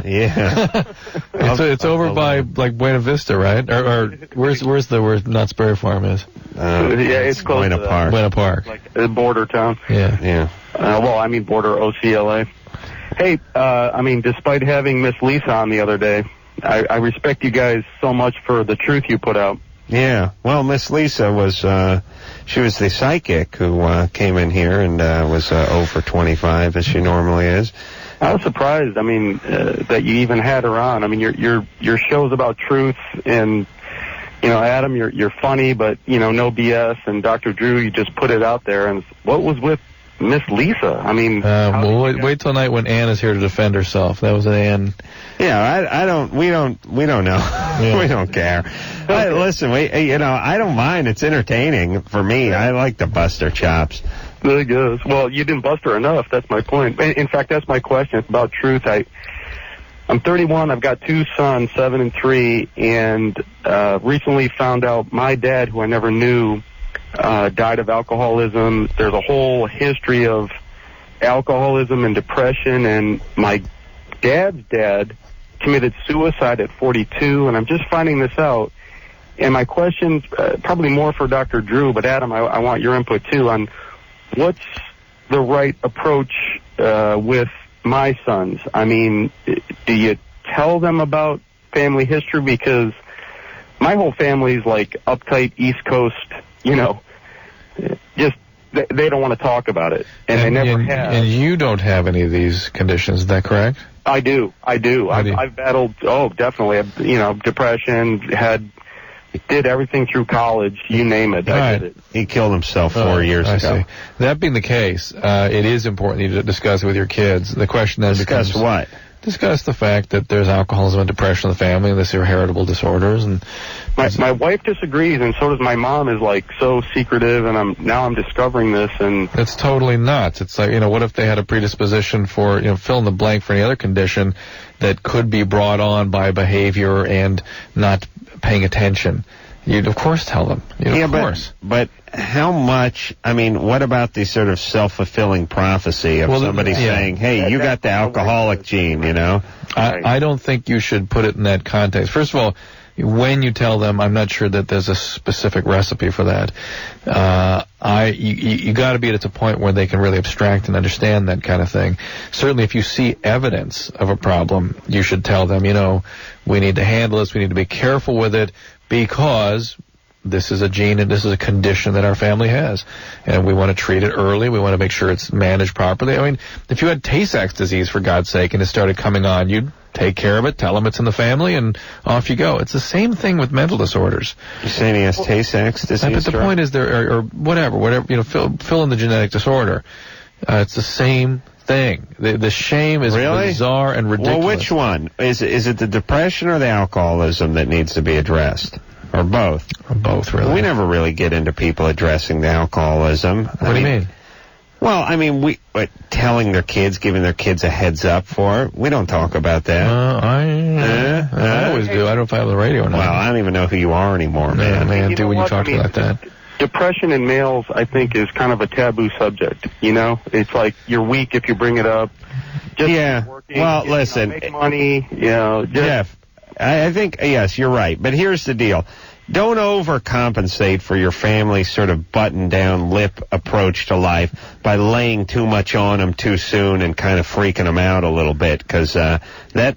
Yeah. It's over by, like, Buena Vista, right? Or where's where Knott's Berry Farm is? Yeah, it's close Buena to Park. Buena Park. Like a border town. Yeah. Border OCLA. Hey, despite having Miss Lisa on the other day, I respect you guys so much for the truth you put out. Yeah. Well, Miss Lisa was, she was the psychic who came in here and was 0 for 25, as she normally is. I was surprised, that you even had her on. I mean, your show's about truth, and, Adam, you're funny, but, no BS, and Dr. Drew, you just put it out there, and what was with Miss Lisa? Wait till night when Ann is here to defend herself. That was Ann. Yeah, we don't know. Yeah. We don't care. Okay. Listen, I don't mind. It's entertaining for me. I like to bust her chops. There it goes. Well, you didn't bust her enough. That's my point. In fact, that's my question. It's about truth. I'm 31. I've got 2 sons, 7 and 3, and recently found out my dad, who I never knew, died of alcoholism. There's a whole history of alcoholism and depression, and my dad's dad committed suicide at 42, and I'm just finding this out. And my question's probably more for Dr. Drew, but Adam, I want your input too on what's the right approach with my sons. Do you tell them about family history? Because my whole family's like uptight East Coast, just they don't want to talk about it, and they never have. And you don't have any of these conditions, is that correct? I do. I've battled, definitely, depression, did everything through college, you name it. Right. I did it. He killed himself 4 years ago. See. That being the case, it is important you to discuss it with your kids. The question then becomes... Discuss what? Discuss the fact that there's alcoholism and depression in the family, and this are heritable disorders. And my wife disagrees, and so does my mom. Is like so secretive, and I'm discovering this, and it's totally nuts. It's like, what if they had a predisposition for, fill in the blank for any other condition that could be brought on by behavior and not paying attention. You'd, of course, tell them. Of course. But how much, I mean, what about the sort of self-fulfilling prophecy of somebody saying, hey, you got the alcoholic gene, you know? I don't think you should put it in that context. First of all, when you tell them, I'm not sure that there's a specific recipe for that. You got to be at a point where they can really abstract and understand that kind of thing. Certainly, if you see evidence of a problem, you should tell them, we need to handle this, we need to be careful with it, because this is a gene and this is a condition that our family has. And we want to treat it early. We want to make sure it's managed properly. I mean, if you had Tay-Sachs disease, for God's sake, and it started coming on, you'd take care of it, tell them it's in the family, and off you go. It's the same thing with mental disorders. You're saying he has Tay-Sachs disease? But the point is, or whatever, fill in the genetic disorder. It's the same thing. The shame is bizarre and ridiculous. Well, which one? Is it the depression or the alcoholism that needs to be addressed? Or both? Or both, really. We never really get into people addressing the alcoholism. What do you mean? Well, I mean, telling their kids, giving their kids a heads up for it. We don't talk about that. I always do. I don't know if I have the radio or not. Well, I don't even know who you are anymore, man. Man, do when you talk like that. Depression in males, I think, is kind of a taboo subject. It's like you're weak if you bring it up. Just working, listen, make money. Jeff, I think yes, you're right. But here's the deal: don't overcompensate for your family's sort of button-down lip approach to life by laying too much on them too soon and kind of freaking them out a little bit, because that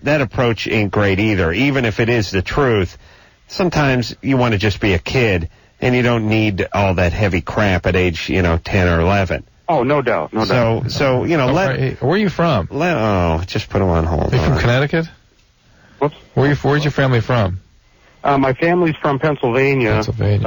approach ain't great either. Even if it is the truth, sometimes you want to just be a kid. And you don't need all that heavy crap at age, 10 or 11. Oh, no doubt, no doubt. So where are you from? Just put him on hold. You're from Connecticut? Whoops. Where's your family from? My family's from Pennsylvania. They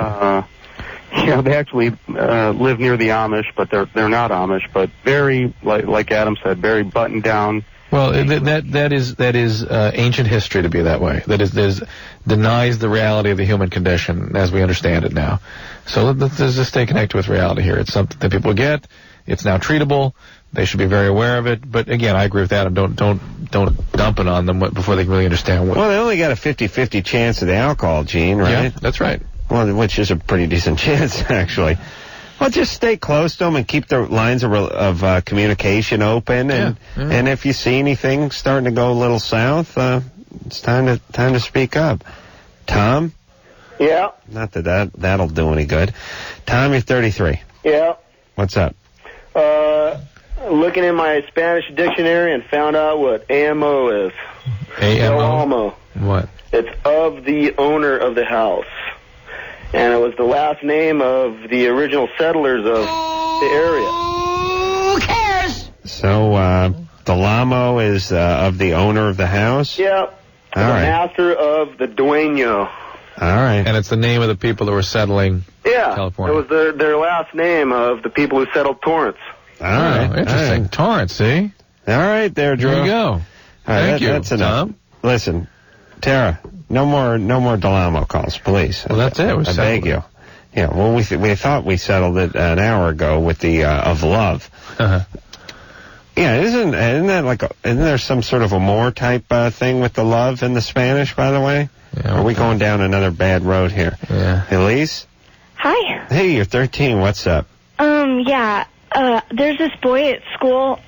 actually live near the Amish, but they're not Amish. But very, like Adam said, very buttoned down. Well, that is ancient history to be that way. That is denies the reality of the human condition as we understand it now. So let's just stay connected with reality here. It's something that people get. It's now treatable. They should be very aware of it. But again, I agree with Adam. Don't dump it on them before they can really understand what. Well, they only got a 50-50 chance of the alcohol gene, right? Yeah, that's right. Well, which is a pretty decent chance, actually. Well, just stay close to them and keep the lines of communication open, and if you see anything starting to go a little south, it's time to speak up. Tom? Yeah? Not that'll do any good. Tom, you're 33. Yeah. What's up? Looking in my Spanish dictionary and found out what AMO is. AMO? What? It's of the owner of the house. And it was the last name of the original settlers of the area. Who cares? So, the Lamo is of the owner of the house? Yeah. The master of the dueño. All right. And it's the name of the people that were settling California. It was their last name of the people who settled Torrance. All right. Interesting. All right. Torrance, see? All right there, Drew. There you go. All right, Thank you, that's enough. Tom. Listen, Tara, no more Delamo calls, please. Well, that's it. I beg you. Yeah, well, we thought we settled it an hour ago with the of love. Uh-huh. Yeah, isn't there some sort of amor type thing with the love in the Spanish, by the way? Yeah, are we going down another bad road here? Yeah. Elise? Hi. Hey, you're 13. What's up? There's this boy at school.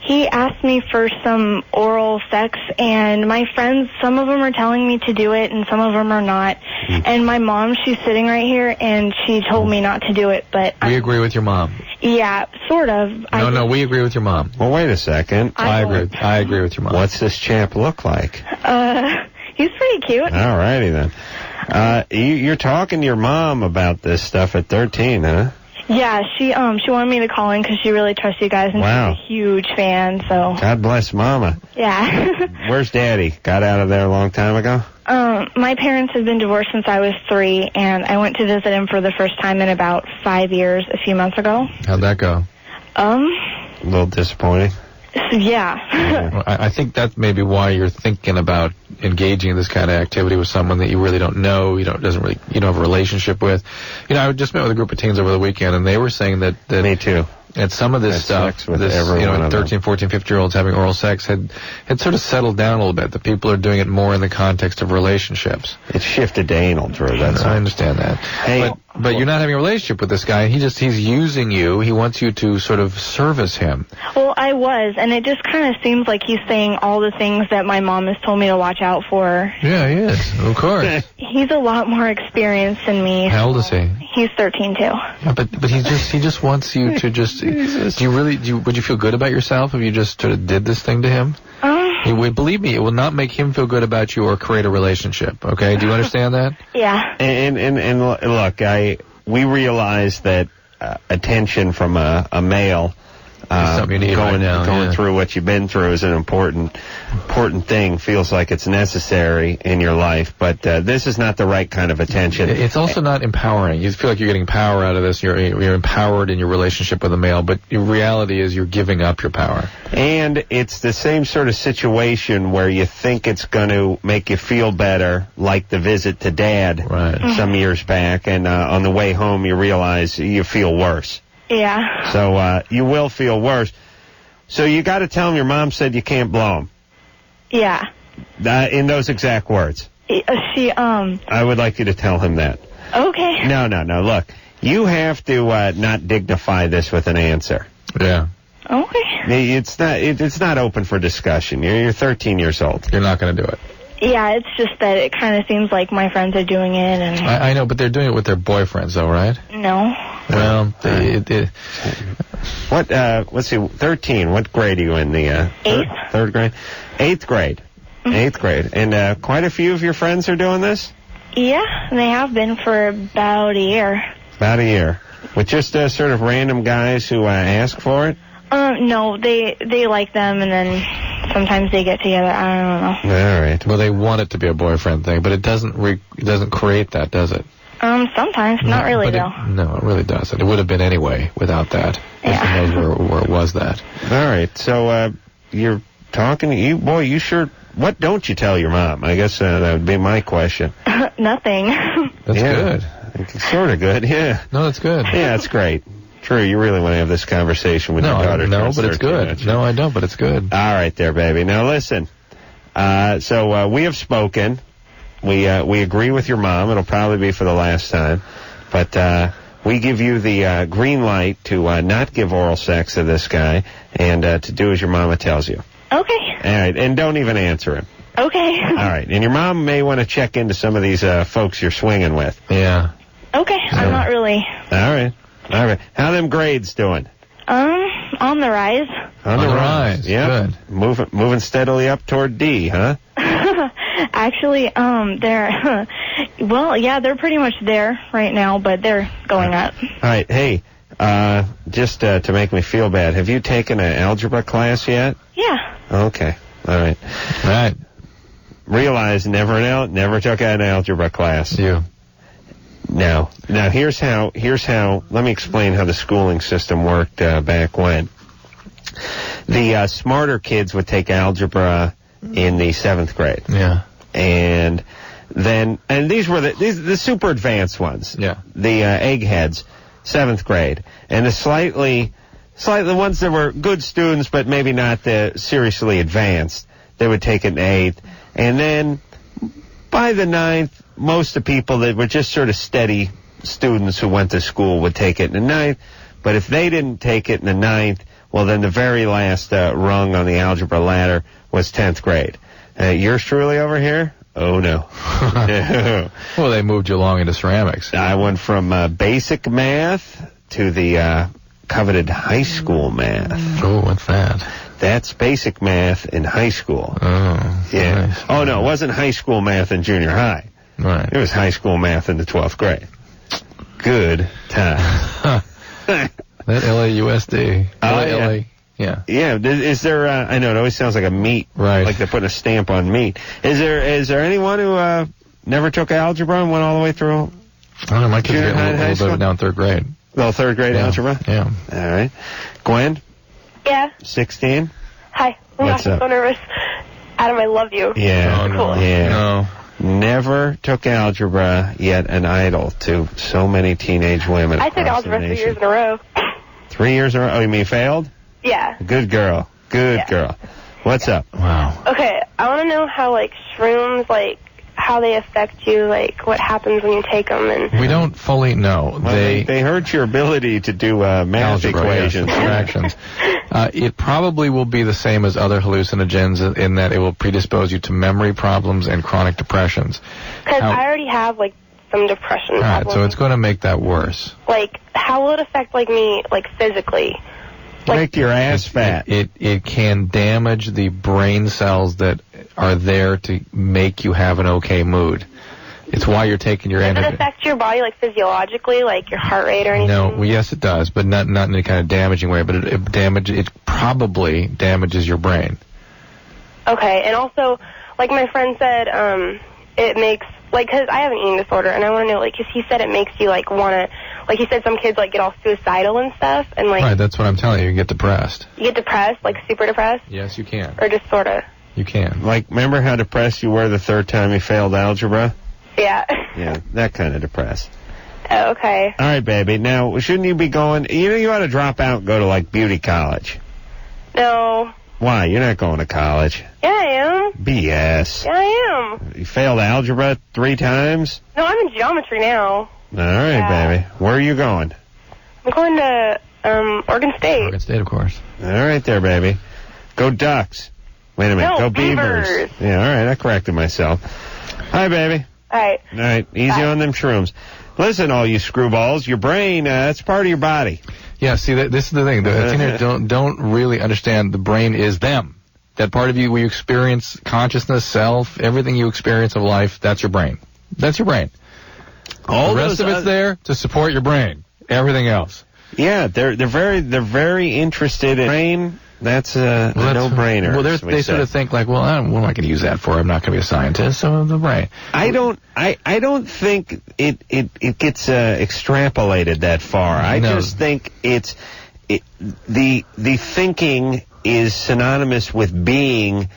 He asked me for some oral sex, and my friends, some of them are telling me to do it, and some of them are not. And my mom, she's sitting right here, and she told me not to do it, but we agree with your mom. Yeah, sort of. No, we agree with your mom. Well, wait a second. I agree with your mom. What's this champ look like? He's pretty cute. All righty then. You're talking to your mom about this stuff at 13, huh? Yeah, she wanted me to call in because she really trusts you guys, and she's a huge fan, so. God bless Mama. Yeah. Where's Daddy? Got out of there a long time ago? My parents had been divorced since I was 3, and I went to visit him for the first time in about 5 years a few months ago. How'd that go? A little disappointing. Yeah. I think that's maybe why you're thinking about engaging in this kind of activity with someone that you really don't know, you don't have a relationship with. I just met with a group of teens over the weekend, and they were saying that me too. And some of this stuff, 13, 14, 15-year-olds having oral sex had sort of settled down a little bit. The people are doing it more in the context of relationships. It's shifted to anal, Drew. I understand that. Hey, but you're not having a relationship with this guy. He's using you. He wants you to sort of service him. Well, I was, and it just kind of seems like he's saying all the things that my mom has told me to watch out for. Yeah, he is. Of course. He's a lot more experienced than me. How old is he? He's 13 too. Yeah, but he just wants you to just. Would you feel good about yourself if you just sort of did this thing to him? Believe me, it will not make him feel good about you or create a relationship. Okay, do you understand that? Yeah. And look, we realize that attention from a male. Something you need going through what you've been through is an important thing. Feels like it's necessary in your life, but this is not the right kind of attention. It's also not empowering. You feel like you're getting power out of this. You're empowered in your relationship with a male, but the reality is you're giving up your power. And it's the same sort of situation where you think it's going to make you feel better, like the visit to Dad some years back, and on the way home you realize you feel worse. Yeah. So you will feel worse. So you got to tell him your mom said you can't blow him. Yeah. In those exact words. I would like you to tell him that. Okay. No. Look, you have to not dignify this with an answer. Yeah. Okay. It's not open for discussion. You're 13 years old. You're not going to do it. Yeah, it's just that it kind of seems like my friends are doing it, and I know, but they're doing it with their boyfriends, though, right? No. Well, let's see, 13. What grade are you in? The 8th. Third grade? 8th grade. 8th grade. And quite a few of your friends are doing this? Yeah, they have been for about a year. About a year. With just sort of random guys who ask for it? No, they like them, and then sometimes they get together. I don't know. All right. Well, they want it to be a boyfriend thing, but it doesn't create that, does it? Sometimes. Not really, though. No, it really doesn't. It would have been anyway without that. Yeah. Who knows where it was that. All right. So, you're talking to you. Boy, you sure... What don't you tell your mom? I guess that would be my question. Nothing. That's good. It's sort of good, yeah. No, that's good. Yeah, it's great. True, you really want to have this conversation with your daughter. No, but it's good. No, I don't, but it's good. All right there, baby. Now, listen. So we have spoken. We agree with your mom. It'll probably be for the last time. But we give you the green light to not give oral sex to this guy and to do as your mama tells you. Okay. All right, and don't even answer him. Okay. All right, and your mom may want to check into some of these folks you're swinging with. Yeah. Okay, I'm not really. All right. How them grades doing? On the rise. On the rise. Yeah. Good. Moving steadily up toward D, huh? Actually, they're well, yeah, they're pretty much there right now, but they're going up. All right. Hey, just to make me feel bad, have you taken an algebra class yet? Yeah. Okay. All right. Realize never took an algebra class. You. Now here's how, let me explain how the schooling system worked back when. The smarter kids would take algebra in the 7th grade. Yeah. And these were the super advanced ones. Yeah. The eggheads, 7th grade. And the slightly ones that were good students but maybe not seriously advanced, they would take it in 8th. And then by the 9th, most of the people that were just sort of steady students who went to school would take it in the 9th. But if they didn't take it in the 9th, well, then the very last rung on the algebra ladder was 10th grade. Yours truly over here? Oh, no. Well, they moved you along into ceramics. I went from basic math to the coveted high school math. Oh, what's that? That's basic math in high school. Oh, yeah. Nice. Oh, no, it wasn't high school math in junior high. Right. It was high school math in the 12th grade. Good time. That LAUSD. LA. Yeah. Yeah. Is there? I know it always sounds like a meat. Right. Like they're putting a stamp on meat. Is there anyone who never took algebra and went all the way through? I don't know. My kids get a little bit of it now in 3rd grade. Well, 3rd grade algebra. Yeah. All right. Gwen. Yeah. 16. Hi. What's up? I'm so nervous. Adam, I love you. Yeah. You're cool. Yeah. No. Never took algebra, yet an idol to so many teenage women. I took algebra 3 years in a row. 3 years in a row? Oh, you mean failed? Yeah. Good girl. Good girl. What's up? Wow. Okay, I want to know how, like, shrooms, like, how they affect you, like, what happens when you take them. And We don't fully know. Well, they hurt your ability to do math algebra, equations. Yes, fractions. It probably will be the same as other hallucinogens in that it will predispose you to memory problems and chronic depressions. because I already have, like, some depression All right, problems. so it's going to make that worse. Like, how will it affect, like, me, like, physically? Make your ass fat. It can damage the brain cells that are there to make you have an okay mood. It's why you're taking your Does it energy. affect your body, like, physiologically, like your heart rate or anything? No, well, yes, it does, but not in any kind of damaging way. But it probably damages your brain. Okay, and also, like my friend said, it makes, like, because I have an eating disorder, and I want to know, like, because he said it makes you, like, want to, like, he said some kids, like, get all suicidal and stuff, and, like, Right, that's what I'm telling you. You get depressed. you get depressed, like, super depressed, Yes, you can. or just sort of. You can. Like, remember how depressed you were the third time you failed algebra? Yeah. Yeah, that kind of depressed. Oh, okay. All right, baby. Now, shouldn't you be going, you ought to drop out and go to, like, beauty college. No. Why? You're not going to college. Yeah, I am. BS. Yeah, I am. You failed algebra 3 times? No, I'm in geometry now. All right, baby. Where are you going? I'm going to, Oregon State. Oregon State, of course. All right there, baby. Go Ducks. Wait a minute. No, Go Beavers. Beavers. Yeah, all right. I corrected myself. Hi, baby. All right. All right. Easy on them shrooms. Listen, all you screwballs, your brain, that's part of your body. Yeah, see, this is the thing. The teenagers don't really understand the brain is them. That part of you where you experience consciousness, self, everything you experience of life, that's your brain. That's your brain. All the rest those of it's there to support your brain. Everything else. Yeah, they're very interested in brain. That's a no-brainer. Well, they sort of think like, well, what am I going to use that for? I'm not going to be a scientist, so the brain. I don't think it gets extrapolated that far. I just think the thinking is synonymous with being,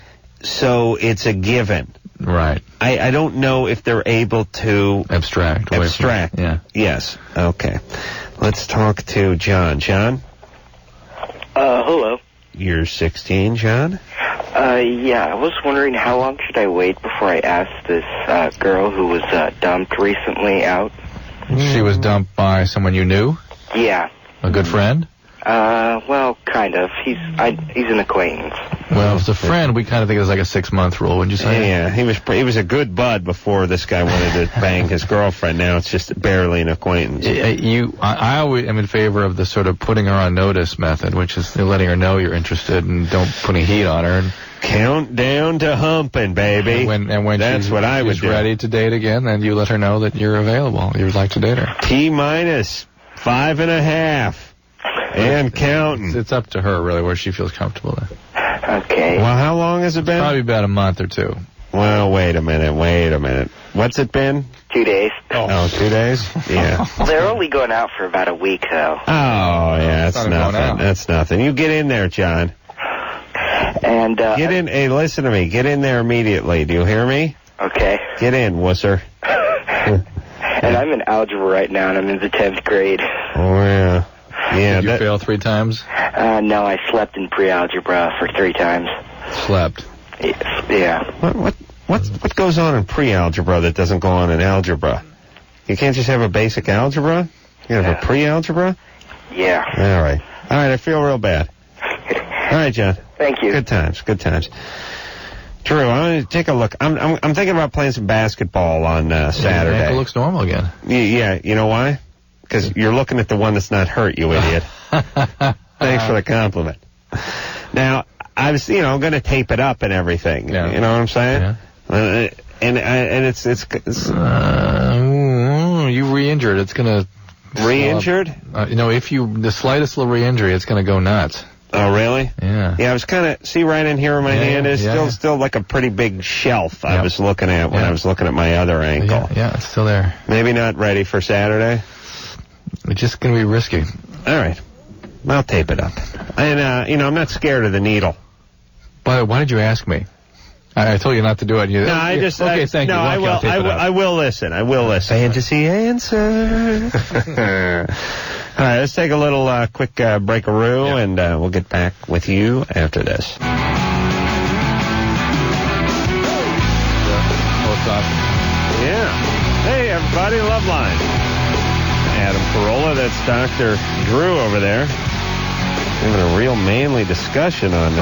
so it's a given. Right. I don't know if they're able to abstract. Yeah. Yes. Okay. Let's talk to John. John? Hello. You're 16, John? Yeah, I was wondering how long should I wait before I ask this girl who was dumped recently out? She was dumped by someone you knew? Yeah. A good friend? Well, kind of. He's an acquaintance. Well, as a friend, we kind of think it's like a 6-month rule, wouldn't you say? Yeah, he was a good bud before this guy wanted to bang his girlfriend. Now it's just barely an acquaintance. I always am in favor of the sort of putting her on notice method, which is letting her know you're interested and don't put any heat on her. And count down to humping, baby. And when that's what I would do. Ready to date again, then you let her know that you're available. You would like to date her. T-minus 5.5. And counting. It's up to her, really, where she feels comfortable in. Okay. Well, how long has it been? Probably about a month or 2. Well, wait a minute. What's it been? 2 days. Oh, 2 days? Yeah. Well, they're only going out for about a week, though. Oh, yeah, that's nothing. That's nothing. You get in there, John. And, get in. Hey, listen to me. Get in there immediately. Do you hear me? Okay. Get in, wusser. And I'm in algebra right now, and I'm in the 10th grade. Oh, yeah. Yeah. Did you fail 3 times? No, I slept in pre-algebra for 3 times. Slept? Yeah. What goes on in pre-algebra that doesn't go on in algebra? You can't just have a basic algebra? You have a pre-algebra? Yeah. All right, I feel real bad. All right, John. Thank you. Good times. Drew, I'm going to take a look. I'm thinking about playing some basketball on Saturday. Your ankle looks normal again. Yeah, you know why? Because you're looking at the one that's not hurt, you idiot. Thanks for the compliment. Now, I was, going to tape it up and everything. Yeah. You know what I'm saying? Yeah. And it's you re-injured. It's going to re-injured. If the slightest little re-injury, it's going to go nuts. Oh, really? Yeah. Yeah, I was kind of, see right in here where my hand is? Still like a pretty big shelf I was looking at when I was looking at my other ankle. Yeah, it's still there. Maybe not ready for Saturday? It's just going to be risky. All right. I'll tape it up. And, I'm not scared of the needle. But why did you ask me? I told you not to do it. No, I just... Okay, thank you. No, I will listen. I will listen. Fantasy answer. All right, let's take a little quick break-a-roo, and we'll get back with you after this. Yeah. Hey, everybody, Loveline. Adam Carolla, that's Dr. Drew over there. Having a real manly discussion on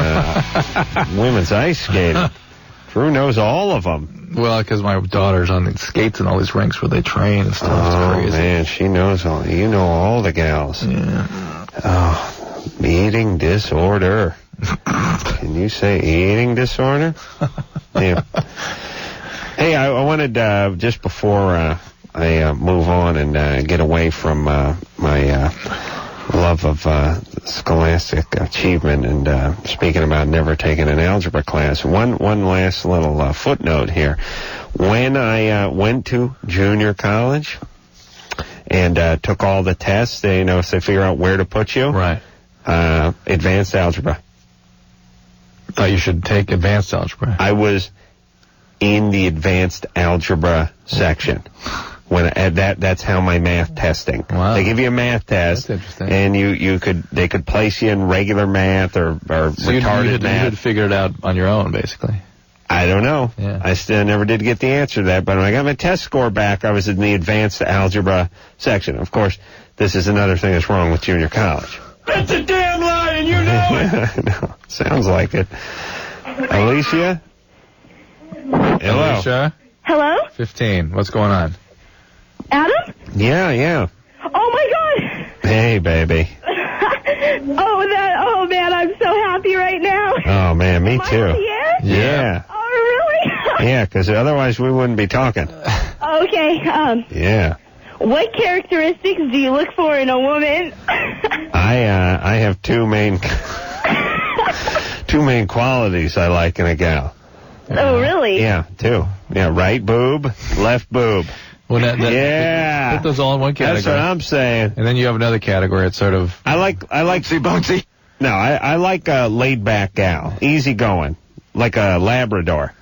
women's ice skating. Drew knows all of them. Well, because my daughter's on the skates and all these rinks where they train and stuff. Oh, it's crazy. Man, she knows all. You know all the gals. Yeah. Oh, eating disorder. Can you say eating disorder? Yeah. Hey, I wanted, just before I move on and get away from my love of scholastic achievement and speaking about never taking an algebra class, one last little footnote here. When I went to junior college and took all the tests, they figure out where to put you. Right. Advanced algebra. Thought you should take advanced algebra. I was in the advanced algebra section. That's how my math testing. Wow. They give you a math test, and they could place you in regular math or retarded math. You had figured it out on your own, basically. I don't know. Yeah. I still never did get the answer to that, but when I got my test score back, I was in the advanced algebra section. Of course, this is another thing that's wrong with junior college. That's a damn lie, and you know it. I know. Sounds like it. Alicia? Hello. Alicia? Hello? 15. What's going on? Adam? Yeah. Oh, my God. Hey, baby. Oh, man, I'm so happy right now. Oh, man, me too. Am I on the air? Yeah. Oh, really? Yeah, because otherwise we wouldn't be talking. Okay, Yeah. what characteristics do you look for in a woman? I have two main qualities I like in a gal. Oh, really? Yeah, two. Yeah, right boob, left boob. Well, yeah. Put those all in one category. That's what I'm saying. And then you have another category. It's sort of... I like bouncy. No, I like a laid-back gal. Easy going. Like a Labrador.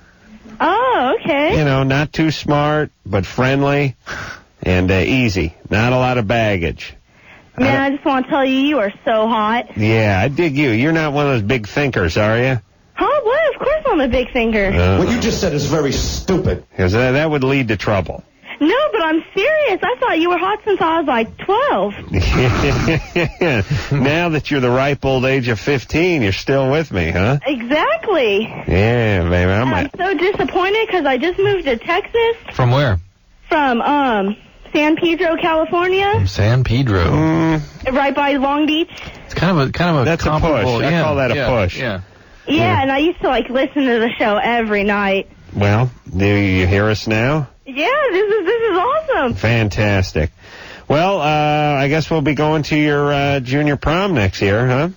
Oh, okay. Not too smart, but friendly and easy. Not a lot of baggage. Man, I just want to tell you, you are so hot. Yeah, I dig you. You're not one of those big thinkers, are you? Huh? What? Of course I'm a big thinker. What you just said is very stupid. Because that would lead to trouble. No, but I'm serious. I thought you were hot since I was like 12. Now that you're the ripe old age of 15, you're still with me, huh? Exactly. Yeah, baby. I'm so disappointed because I just moved to Texas. From where? From, San Pedro, California. From San Pedro. Right by Long Beach. It's kind of a That's a push. I call that a push. Yeah. Yeah, and I used to, listen to the show every night. Well, do you hear us now? Yeah, this is awesome. Fantastic. Well, I guess we'll be going to your junior prom next year, huh?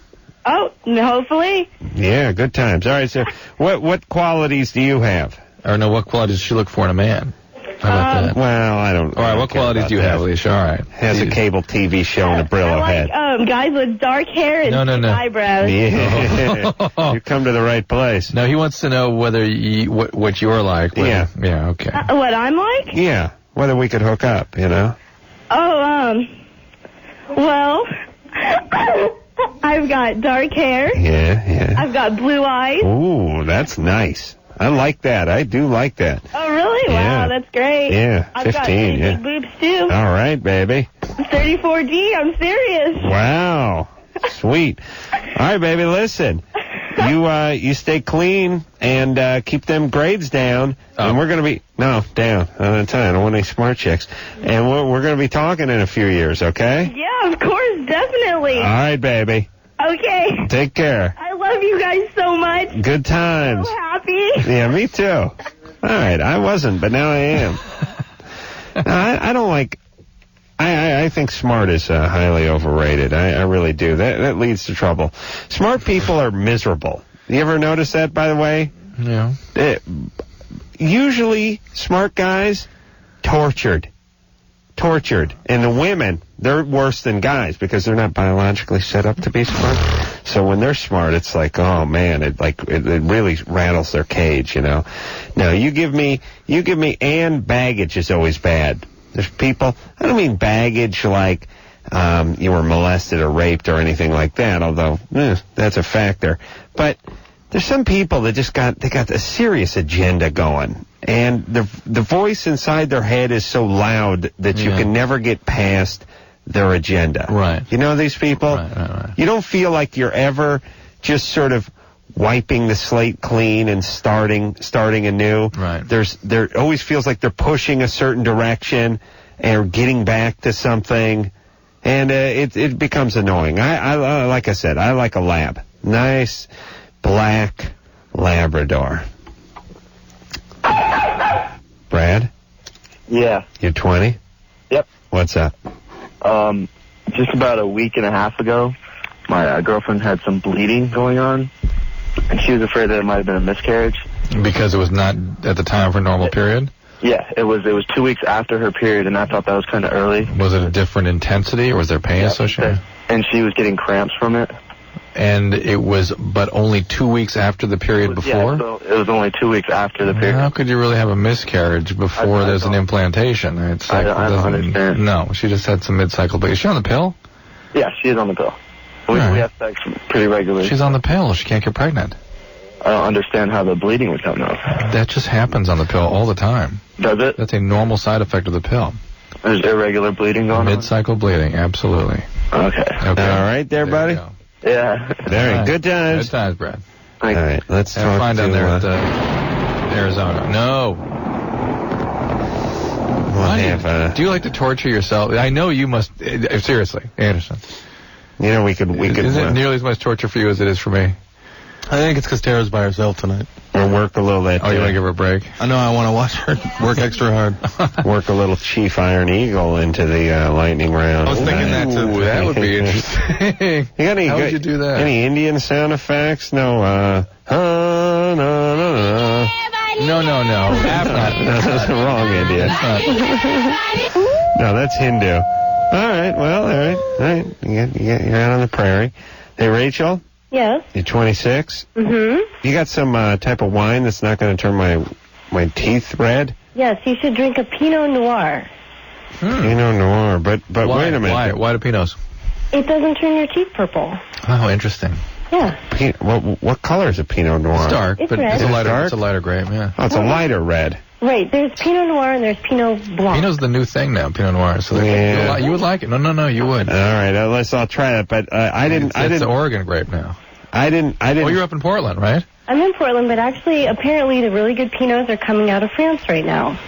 Oh, hopefully. Yeah, good times. All right, so what qualities do you have? Or no, what qualities does she look for in a man? How about that? Well, I don't. All right, what qualities do you have, Alicia? All right. Has a cable TV show and a Brillo head. Guys with dark hair and thick eyebrows. Yeah. You come to the right place. No, he wants to know whether what you're like. Yeah. Yeah, okay. What I'm like? Yeah. Whether we could hook up, Oh, well, I've got dark hair. Yeah. I've got blue eyes. Ooh, that's nice. I like that. I do like that. Oh, really? Yeah. Wow, that's great. Yeah, 15, I've got big boobs, too. All right, baby. 34D, I'm serious. Wow. Sweet. All right, baby, listen. You stay clean and keep them grades down. And we're going to be... No, down. I don't want any smart chicks. And we're going to be talking in a few years, okay? Yeah, of course, definitely. All right, baby. Okay. Take care. I love you guys so much. Good times. So happy. Yeah, me too. All right, I wasn't, but now I am. No, I don't like... I think smart is highly overrated. I really do. That leads to trouble. Smart people are miserable. You ever notice that, by the way? Yeah. Usually, smart guys, tortured. And the women, they're worse than guys because they're not biologically set up to be smart. So when they're smart, it's like, oh man, it really rattles their cage, you know. Now you give me, and baggage is always bad. There's people, I don't mean baggage like you were molested or raped or anything like that, although that's a factor. But there's some people that they got a serious agenda going, and the voice inside their head is so loud that you can never get past their agenda. Right. You know these people? Right. You don't feel like you're ever just sort of wiping the slate clean and starting anew. Right. There always feels like they're pushing a certain direction or getting back to something, and it becomes annoying. I like I said, I like a lab. Nice black Labrador. Brad? Yeah. You're 20? Yep. What's up? Just about a week and a half ago, my girlfriend had some bleeding going on, and she was afraid that it might have been a miscarriage. Because it was not at the time of her normal period? Yeah, it was 2 weeks after her period, and I thought that was kind of early. Was it a different intensity, or was there pain associated? And she was getting cramps from it. And it was, but only 2 weeks after the period before? Yeah, so it was only 2 weeks after the period. How could you really have a miscarriage before there's an implantation? I don't understand. No, she just had some mid-cycle bleeding. Is she on the pill? Yeah, she is on the pill. We have sex pretty regularly. She's on the pill. She can't get pregnant. I don't understand how the bleeding would come out. That just happens on the pill all the time. Does it? That's a normal side effect of the pill. There's irregular bleeding going on? Mid-cycle bleeding, absolutely. Okay. All right there, buddy? Yeah. Very good times. Good times, Brad. All right, let's talk fine to... down there at Arizona. No. Do you like to torture yourself? I know you must... seriously, Anderson. You know, we could... Is it nearly as much torture for you as it is for me? I think it's because Tara's by herself tonight. Or work a little bit. Oh, you want to give her a break? I know, I want to watch her work extra hard. Work a little Chief Iron Eagle into the lightning round. I was thinking that too. That would be interesting. You got any How would you do that? Any Indian sound effects? No, No. That's the wrong Indian. No, that's Hindu. All right, well, all right. You're out on the prairie. Hey, Rachel? Yes. You're 26? Mm-hmm. You got some type of wine that's not going to turn my teeth red? Yes, you should drink a Pinot Noir. Pinot Noir, but why, wait a minute. Why do Pinots? It doesn't turn your teeth purple. Oh, interesting. Yeah. What color is a Pinot Noir? It's dark, It's but red. it's a lighter. Dark? It's a lighter grape. Yeah. Oh, it's a lighter red. Right. There's Pinot Noir and there's Pinot Blanc. Pinot's the new thing now, Pinot Noir. So you would like it. No, you would. All right, I'll try it. But I didn't. It's an Oregon grape now. I didn't. Oh, you're up in Portland, right? I'm in Portland, but actually, apparently, the really good Pinots are coming out of France right now.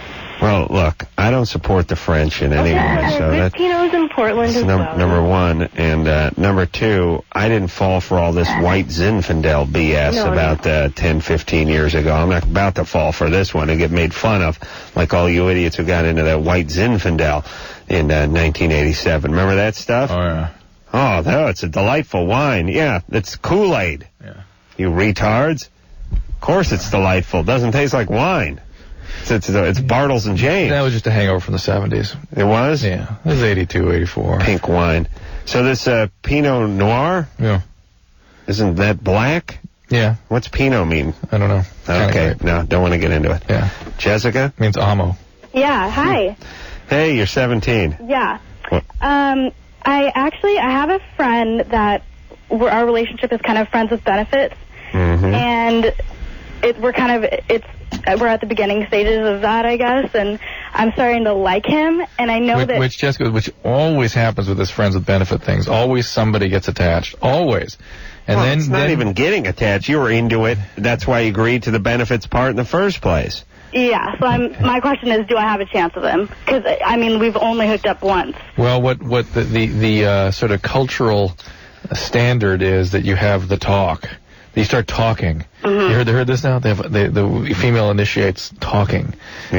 Well, look, I don't support the French in any way, so good that's Pinots in Portland as well. number one. And number two, I didn't fall for all this white Zinfandel BS about 10, 15 years ago. I'm not about to fall for this one and get made fun of like all you idiots who got into that white Zinfandel in 1987. Remember that stuff? Oh, yeah. Oh, no, it's a delightful wine. Yeah, it's Kool-Aid. Yeah. You retards. Of course it's delightful. Doesn't taste like wine. It's Bartles and James. That was just a hangover from the 70s. It was? Yeah. It was 82, 84. Pink wine. So this Pinot Noir? Yeah. Isn't that black? Yeah. What's Pinot mean? I don't know. Okay, no, don't want to get into it. Yeah. Jessica? Means amo. Yeah, hi. Hey, you're 17. Yeah. What? I have a friend that our relationship is kind of friends with benefits, and we're at the beginning stages of that, I guess, and I'm starting to like him, and I know that... Which, Jessica, which always happens with this friends with benefit things. Always somebody gets attached. Always. And then it's not even getting attached. You were into it. That's why you agreed to the benefits part in the first place. Yeah, so my question is, do I have a chance with him? Because, I mean, we've only hooked up once. Well, what the sort of cultural standard is that you have the talk. You start talking. You heard this now? The female initiates talking. Yeah.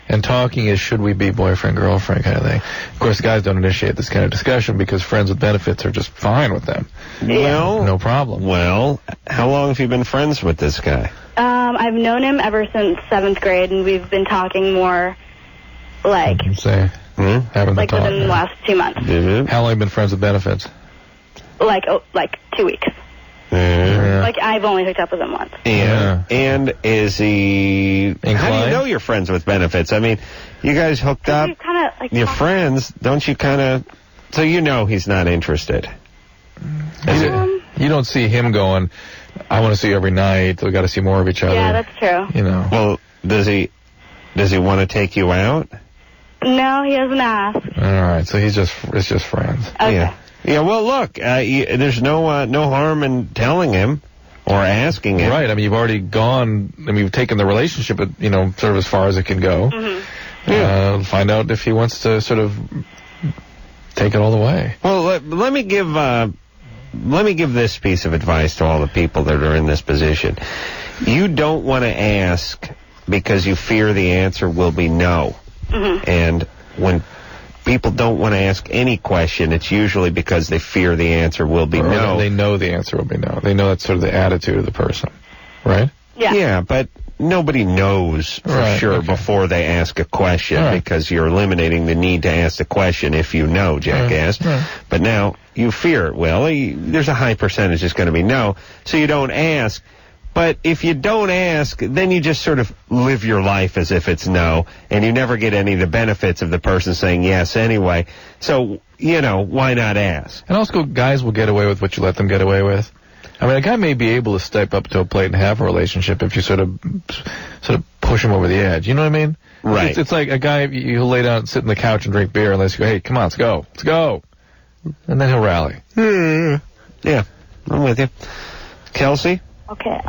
And talking is should we be boyfriend girlfriend kind of thing. Of course, guys don't initiate this kind of discussion because friends with benefits are just fine with them. Well, no problem. Well, how long have you been friends with this guy? I've known him ever since 7th grade, and we've been talking more, like within the last 2 months. How long have you been friends with benefits? Like 2 2 weeks. Yeah. Like, I've only hooked up with him once. Yeah. And is he... How do you know you're friends with benefits? I mean, you guys hooked up. He's kind of, like... You're friends. Don't you kind of... So you know he's not interested. You don't see him going, I want to see you every night. We got to see more of each other. Yeah, that's true. You know. Well, does he want to take you out? No, he hasn't asked. All right, so it's just friends. Okay. Yeah. Yeah, well, look, there's no harm in telling him or asking him. Right, I mean, you've already gone, you've taken the relationship, sort of as far as it can go. Mm-hmm. Find out if he wants to sort of take it all the way. Well, let me give this piece of advice to all the people that are in this position. You don't want to ask because you fear the answer will be no. Mm-hmm. And when people don't want to ask any question, it's usually because they fear the answer will be no. They know the answer will be no. They know that's sort of the attitude of the person, right? Yeah. Yeah, but nobody knows for sure before they ask a question because you're eliminating the need to ask the question if you know, jackass. But now you fear it will. There's a high percentage it's going to be no, so you don't ask. But if you don't ask, then you just sort of live your life as if it's no, and you never get any of the benefits of the person saying yes anyway. So, why not ask? And also, guys will get away with what you let them get away with. I mean, a guy may be able to step up to a plate and have a relationship if you sort of push him over the edge. You know what I mean? Right. It's like a guy, you'll lay down, sit on the couch and drink beer unless you go, hey, come on, let's go. And then he'll rally. Yeah, I'm with you. Kelsey? Okay,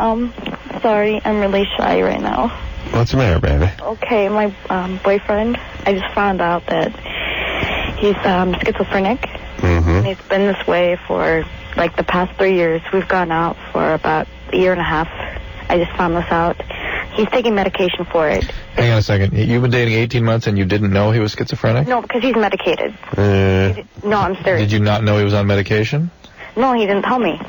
sorry, I'm really shy right now. What's the matter, baby? Okay, my boyfriend, I just found out that he's schizophrenic. Mm-hmm. And he's been this way for, the past 3 years. We've gone out for about a year and a half. I just found this out. He's taking medication for it. Hang on a second. You've been dating 18 months and you didn't know he was schizophrenic? No, because he's medicated. No, I'm serious. Did you not know he was on medication? No, he didn't tell me.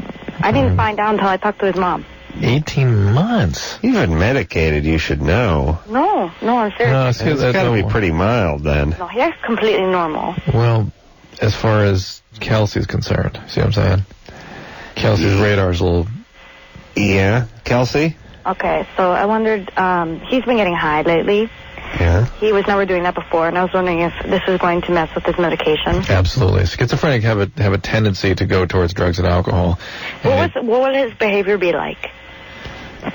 I didn't find out until I talked to his mom. 18 months? Even medicated, you should know. No, I'm serious. No, it's got to be pretty mild then. No, he acts completely normal. Well, as far as Kelsey's concerned, see what I'm saying? Kelsey's radar's a little... Yeah, Kelsey? Okay, so I wondered, he's been getting high lately. Yeah. He was never doing that before, and I was wondering if this is going to mess with his medication. Absolutely. Schizophrenic have a tendency to go towards drugs and alcohol. What will his behavior be like?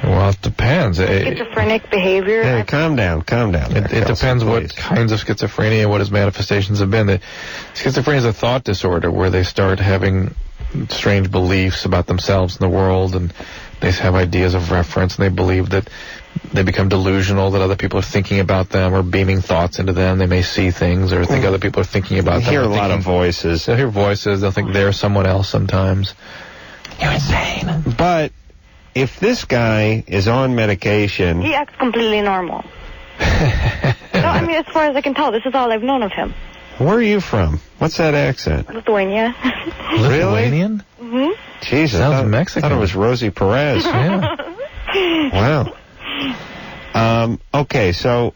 Well, it depends. Schizophrenic behavior? Hey, calm down. It depends what kinds of schizophrenia, what his manifestations have been. Schizophrenia is a thought disorder where they start having strange beliefs about themselves and the world, and they have ideas of reference, and they believe that they become delusional, that other people are thinking about them or beaming thoughts into them. They may see things or think other people are thinking about them. Hear a lot of voices. They'll hear voices. They'll think they're someone else sometimes. You're insane. But if this guy is on medication... He acts completely normal. No, I mean, as far as I can tell, this is all I've known of him. Where are you from? What's that accent? Lithuania. Lithuanian? Mm-hmm. Jesus. Sounds Mexican. I thought it was Rosie Perez. Yeah. Wow. Okay, so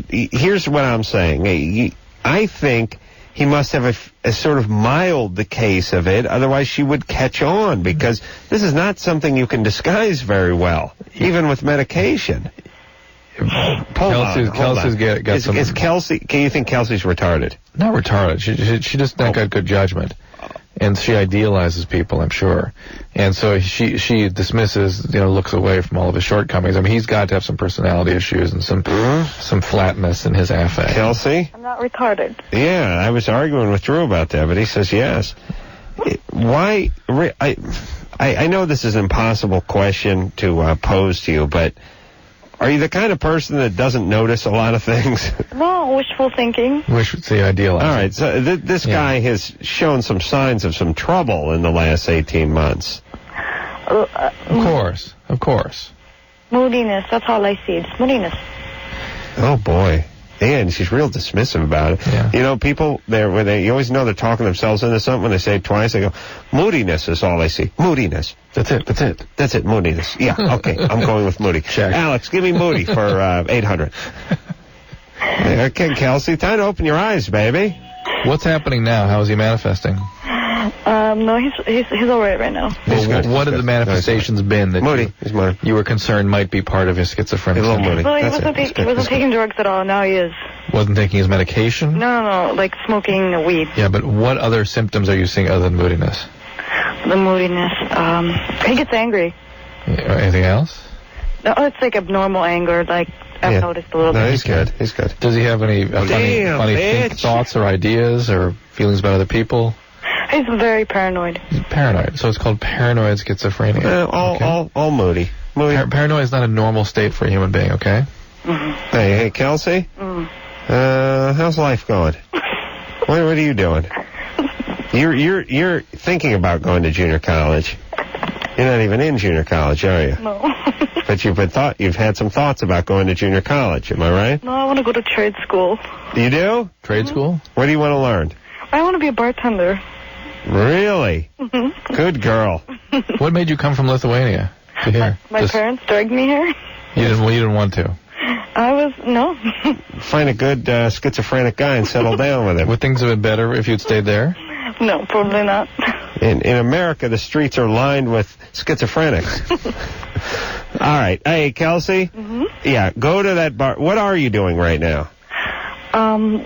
here's what I'm saying. I think he must have a sort of mild the case of it, otherwise she would catch on, because this is not something you can disguise very well, even with medication. Kelsey's got some... Is Kelsey... Can you think Kelsey's retarded? Not retarded. She just not got good judgment. And she idealizes people, I'm sure. And so she dismisses, looks away from all of his shortcomings. I mean, he's got to have some personality issues and some flatness in his affect. Kelsey? I'm not retarded. Yeah, I was arguing with Drew about that, but he says yes. Why... I know this is an impossible question to pose to you, but... Are you the kind of person that doesn't notice a lot of things? No, wishful thinking. Idealizing. All right, so this guy has shown some signs of some trouble in the last 18 months. Of course. Moodiness, that's all I see. It's moodiness. Oh, boy. And she's real dismissive about it. Yeah. People, you always know they're talking themselves into something. When they say it twice, they go, moodiness is all I see. Moodiness. That's it, moodiness. Yeah, okay, I'm going with moody. Check. Alex, give me moody for 800. Okay, Kelsey, time to open your eyes, baby. What's happening now? How is he manifesting? No, he's all right now. Well, what have the manifestations been that you were concerned might be part of his schizophrenia? Well, he wasn't taking drugs at all. Now he is. Wasn't taking his medication? No, like smoking weed. Yeah, but what other symptoms are you seeing other than moodiness? The moodiness. He gets angry. Anything else? No, it's like abnormal anger. Like I've noticed a little bit. No, he's good. He's good. Does he have any funny thoughts or ideas or feelings about other people? He's very paranoid. He's paranoid. So it's called paranoid schizophrenia. All moody. Paranoia is not a normal state for a human being, okay? Mm-hmm. Hey, Kelsey? How's life going? What are you doing? You're thinking about going to junior college. You're not even in junior college, are you? No. But you've had some thoughts about going to junior college, am I right? No, I want to go to trade school. You do? Trade school? What do you want to learn? I want to be a bartender. Really? Mm-hmm. Good girl. What made you come from Lithuania to here? My parents dragged me here. You didn't want to? No. Find a good schizophrenic guy and settle down with him. Would things have been better if you'd stayed there? No, probably not. In America, the streets are lined with schizophrenics. All right. Hey, Kelsey? Mm-hmm. Yeah, go to that bar. What are you doing right now?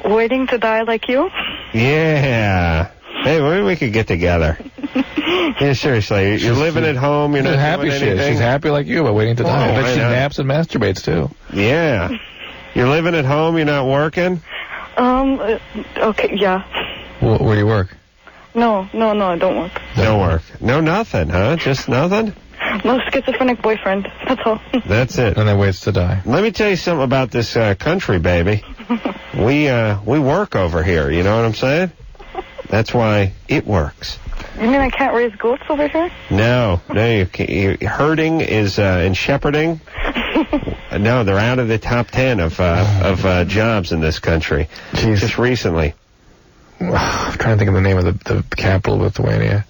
Waiting to die like you. Yeah. Hey, maybe we could get together. Yeah, seriously. You're living at home. You're not happy. doing anything. She's happy like you, but waiting to die. I bet she naps and masturbates, too. Yeah. You're living at home. You're not working? Okay, yeah. Where do you work? No, I don't work. Don't work. No, nothing, huh? Just nothing? No schizophrenic boyfriend. That's all. That's it. And then waits to die. Let me tell you something about this country, baby. We work over here. You know what I'm saying? That's why it works. You mean I can't raise goats over here? No, you can't. Herding is and shepherding. No, they're out of the top 10 of jobs in this country. Jeez. Just recently. I'm trying to think of the name of the capital of Lithuania.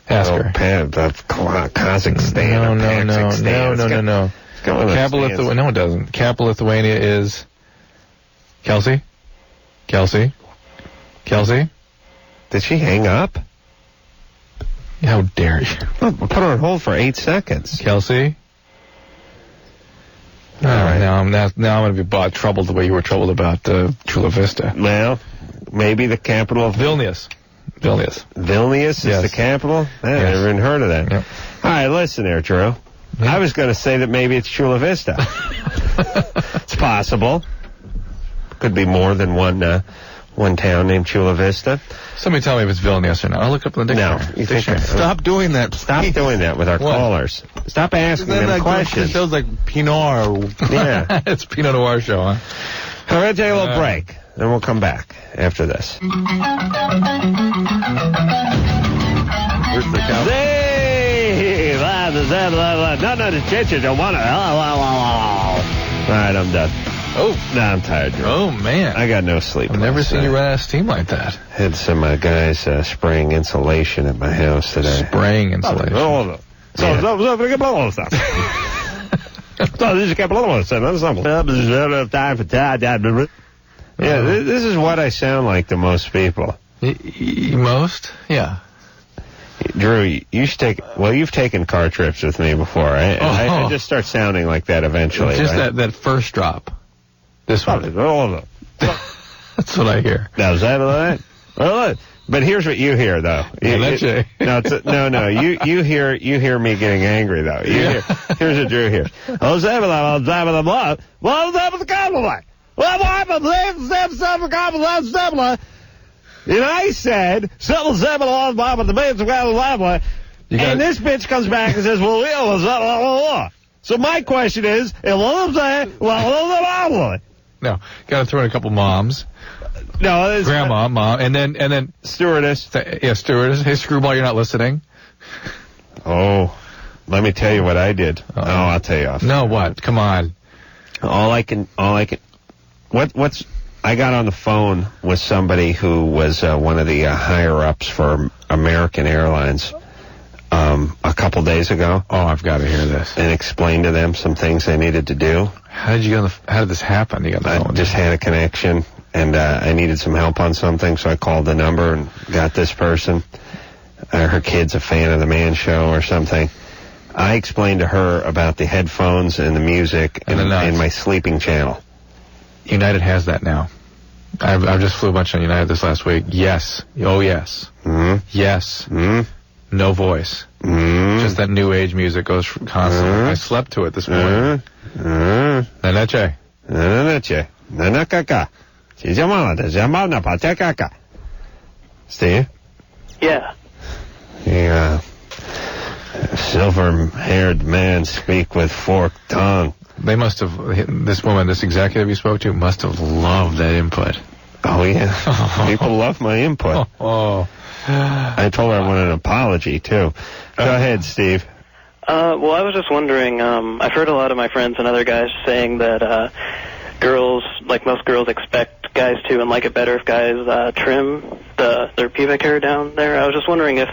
Ask her. Kazakhstan. No. Capital Lithuania. No, it doesn't. Capital Lithuania is Kelsey. Did she hang up? How dare you? Put her on hold for 8 seconds. Kelsey. All right. Now I'm going to be troubled the way you were troubled about Chula Vista. Well, maybe the capital of Vilnius. Vilnius is the capital? I never even heard of that. Yep. All right, listen there, Drew. I was going to say that maybe it's Chula Vista. It's possible. Could be more than one town named Chula Vista. Somebody tell me if it's Vilnius or not. I'll look up in the dictionary. No. Stop doing that. Stop doing that with our callers. Stop asking them questions. It feels like Pinot. Yeah. It's Pinot Noir show, huh? All right, take a little break. Then we'll come back after this. Where's the cow? No, the churches don't want to. All right, I'm done. Oh. No, I'm tired, Drew. Oh, man. I got no sleep. I've never seen you run out of steam like that. Had some guys spraying insulation at my house today. Spraying insulation? Yeah, this is what I sound like to most people. Most? Yeah. Drew, you should take... Well, you've taken car trips with me before, right? I just start sounding like that eventually, just right? that first drop. This one. That's what I hear. Now, is that all right? Well, but here's what you hear, though. You hear me getting angry, though. Here's what Drew hears. And I said, and this bitch comes back and says, so my question is, no, got to throw in a couple moms. No, it's grandma, mom, and then stewardess. Stewardess. Hey, screwball, you're not listening. Oh, let me tell you what I did. I'll tell you off. No, what? Come on. I got on the phone with somebody who was one of the higher ups for American Airlines a couple days ago. Oh, I've got to hear this. And explained to them some things they needed to do. How did this happen? You got the phone? I just had a connection, and I needed some help on something, so I called the number and got this person. her kid's a fan of the Man Show or something. I explained to her about the headphones and the music and my sleeping channel. United has that now. I just flew a bunch on United this last week. Yes. Oh, yes. Mm-hmm. Yes. Mm-hmm. No voice. Mm-hmm. Just that new age music goes constantly. Mm-hmm. I slept to it this morning. Mm-hmm. Nanache. Nanache. Nanakaka. Steve? Yeah. The silver-haired man speak with forked tongue. They must have, this woman, this executive you spoke to, must have loved that input. Oh, yeah. People love my input. I told her I wanted an apology, too. Go ahead, Steve. Well, I was just wondering, I've heard a lot of my friends and other guys saying that girls, like most girls, expect guys to and like it better if guys trim their pubic hair down there. I was just wondering if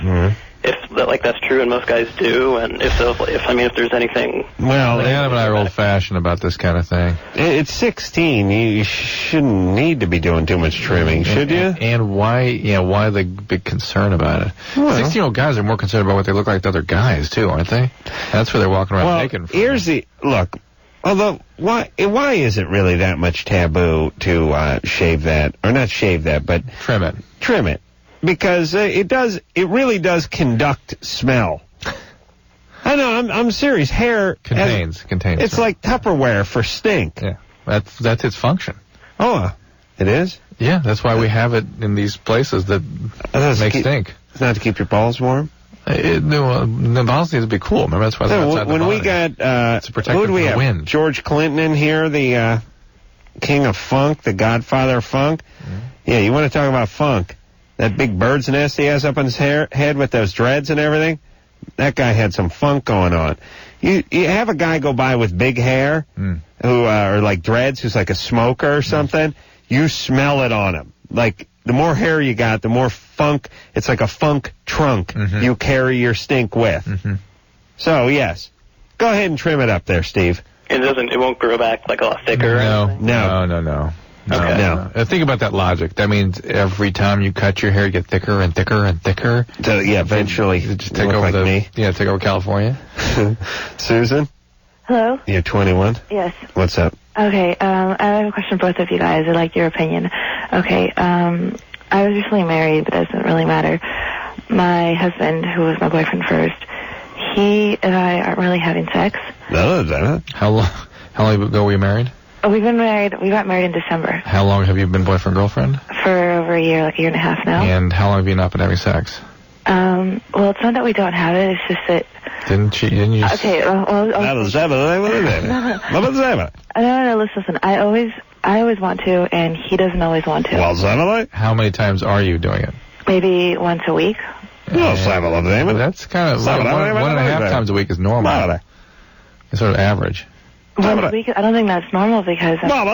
that's true and most guys do, and if so, if there's anything. Well, Adam and I are old-fashioned about this kind of thing. It's 16. You shouldn't need to be doing too much trimming, should you? And why the big concern about it? Well, 16-year-old guys are more concerned about what they look like to other guys, too, aren't they? That's where they're walking around naked. Here's the look. Although, why is it really that much taboo to shave that, or not shave that, but trim it? Trim it, because it really does conduct smell. I know, I'm serious. Hair contains. It's smell. like Tupperware for stink. Yeah, that's its function. Oh, it is. Yeah, that's why we have it in these places that make stink. It's not to keep your balls warm. The balls need to be cool. Remember, that's why they're outside when the we got to protect them from the wind. George Clinton in here, the king of funk, the godfather of funk. Mm-hmm. Yeah, you want to talk about funk? That big bird's nest he has up on his head with those dreads and everything. That guy had some funk going on. You have a guy go by with big hair who or like dreads, who's like a smoker or something. You smell it on him. Like, the more hair you got, the more funk. It's like a funk trunk you carry your stink with. Mm-hmm. So, yes. Go ahead and trim it up there, Steve. It won't grow back like a lot thicker? No. Okay. No. Think about that logic. That means every time you cut your hair, you get thicker and thicker and thicker. Eventually. Just take over me. Yeah, take over California. Susan? Hello? You're 21? Yes. What's up? Okay, I have a question for both of you guys. I'd like your opinion. Okay, I was recently married, but it doesn't really matter. My husband, who was my boyfriend first, he and I aren't really having sex. No. How long ago were you married? Oh, we got married in December. How long have you been boyfriend-girlfriend? For over a year, like a year and a half now. And how long have you not been having sex? Well, it's not that we don't have it, it's just that... Didn't you just... Okay, No, listen, I always want to, and he doesn't always want to. How many times are you doing it? Maybe once a week. That's kind of... One and a half times a week is normal. It's sort of average. Once a week? I don't think that's normal because... Why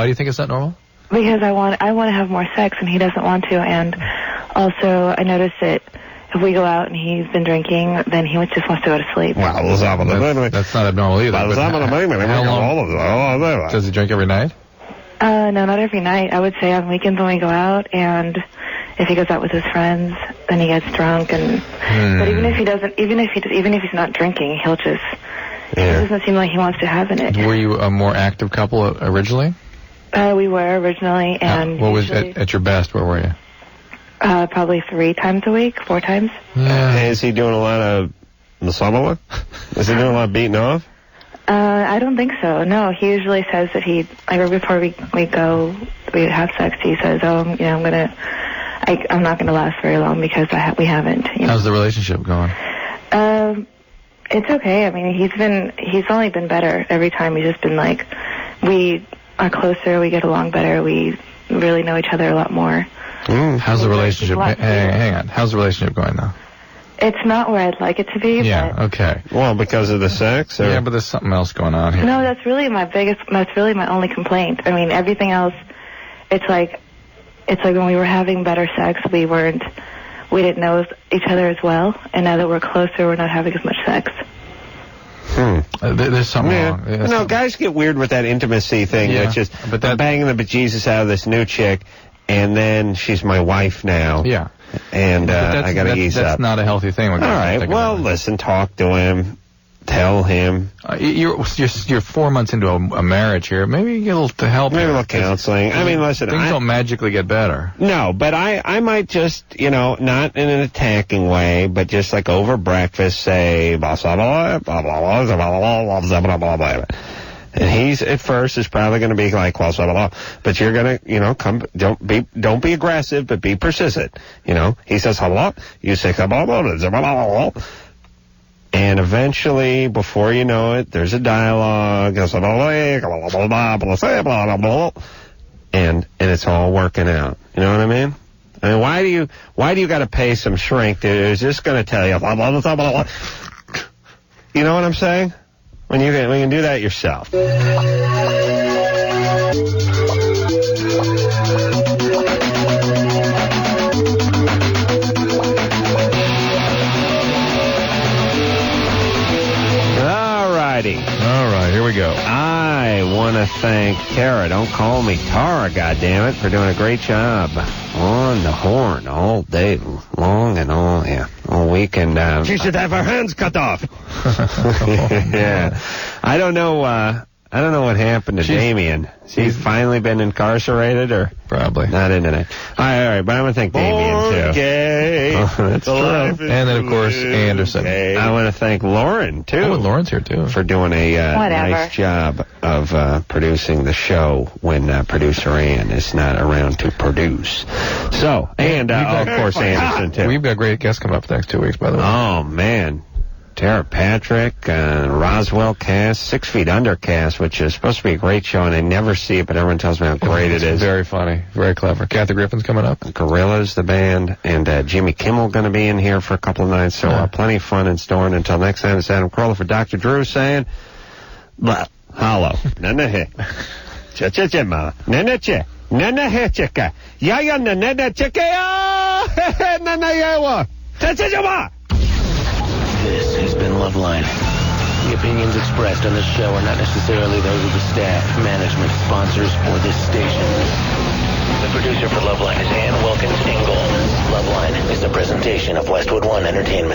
do you think it's not normal? Because I want to have more sex and he doesn't want to, and also I notice that if we go out and he's been drinking, then he just wants to go to sleep. That's not abnormal either. How long does he drink every night? No, not every night. I would say on weekends when we go out, and if he goes out with his friends, then he gets drunk. And but even if he's not drinking, he'll just. It doesn't seem like he wants to have it. Were you a more active couple originally? We were originally, and what was at your best? Where were you? Probably 3 times a week, 4 times. Yeah. Is he doing a lot of masala? Is he doing a lot of beating off? I don't think so. No, he usually says that right before we have sex, he says, I'm not gonna last very long because we haven't. How's the relationship going? It's okay. I mean, he's only been better every time. He's just been like, we are closer, we get along better, we really know each other a lot more. How's the relationship? Hang on. How's the relationship going now? It's not where I'd like it to be. Yeah. But Okay. Well, because of the sex? Or? Yeah, but there's something else going on here. No, that's really my only complaint. I mean, everything else, it's like when we were having better sex, we didn't know each other as well, and now that we're closer, we're not having as much sex. There's something wrong. No, guys get weird with that intimacy thing, which is I'm banging the bejesus out of this new chick, and then she's my wife now. Yeah. And I got to ease up. That's not a healthy thing. All right, well, listen, talk to him. Tell him. You're 4 months into a marriage here. Maybe you get a little help. Maybe a little counseling. I mean, listen. Things don't magically get better. No, but I might just, not in an attacking way, but just like over breakfast say, blah, blah, blah, blah, blah, blah, blah, blah, blah. And he's at first is probably going to be like, blah, blah, blah, but you're going to, come, don't be aggressive, but be persistent. He says, blah, you say, blah, blah, blah, blah, blah. And eventually, before you know it, there's a dialogue, and it's all working out. You know what I mean? I mean, why do you got to pay some shrink who's just going to tell you, blah, blah, blah, blah, blah. You know what I'm saying? When you can do that yourself. All right, here we go. I want to thank Tara. Don't call me Tara, goddammit, for doing a great job on the horn all day long and all weekend. She should have her hands cut off. Yeah. I don't know what happened to Damien. He's finally been incarcerated, or probably not into that. All right, but I want to thank Damien too. Gay. That's true. And then of course Anderson. I want to thank Lauren too. Oh, Lauren's here too for doing a nice job of producing the show when producer Ann is not around to produce. So, and of course Anderson too. We've got great guests coming up the next 2 weeks, by the way. Oh man. Tara Patrick, Roswell cast, 6 Feet Under cast, which is supposed to be a great show, and I never see it, but everyone tells me how great it is. Very funny, very clever. Kathy Griffin's coming up. Gorillas, the band, and Jimmy Kimmel going to be in here for a couple of nights, so plenty of fun in store. And until next time, it's Adam Carolla for Dr. Drew saying, blah, hollow, nana cha-cha-cha-ma, nana cha, nana he-chika, ya-ya nana chika, ya, nana yawa, cha-cha-cha-ma. This has been Loveline. The opinions expressed on this show are not necessarily those of the staff, management, sponsors, or this station. The producer for Loveline is Ann Wilkins Ingle. Loveline is a presentation of Westwood One Entertainment.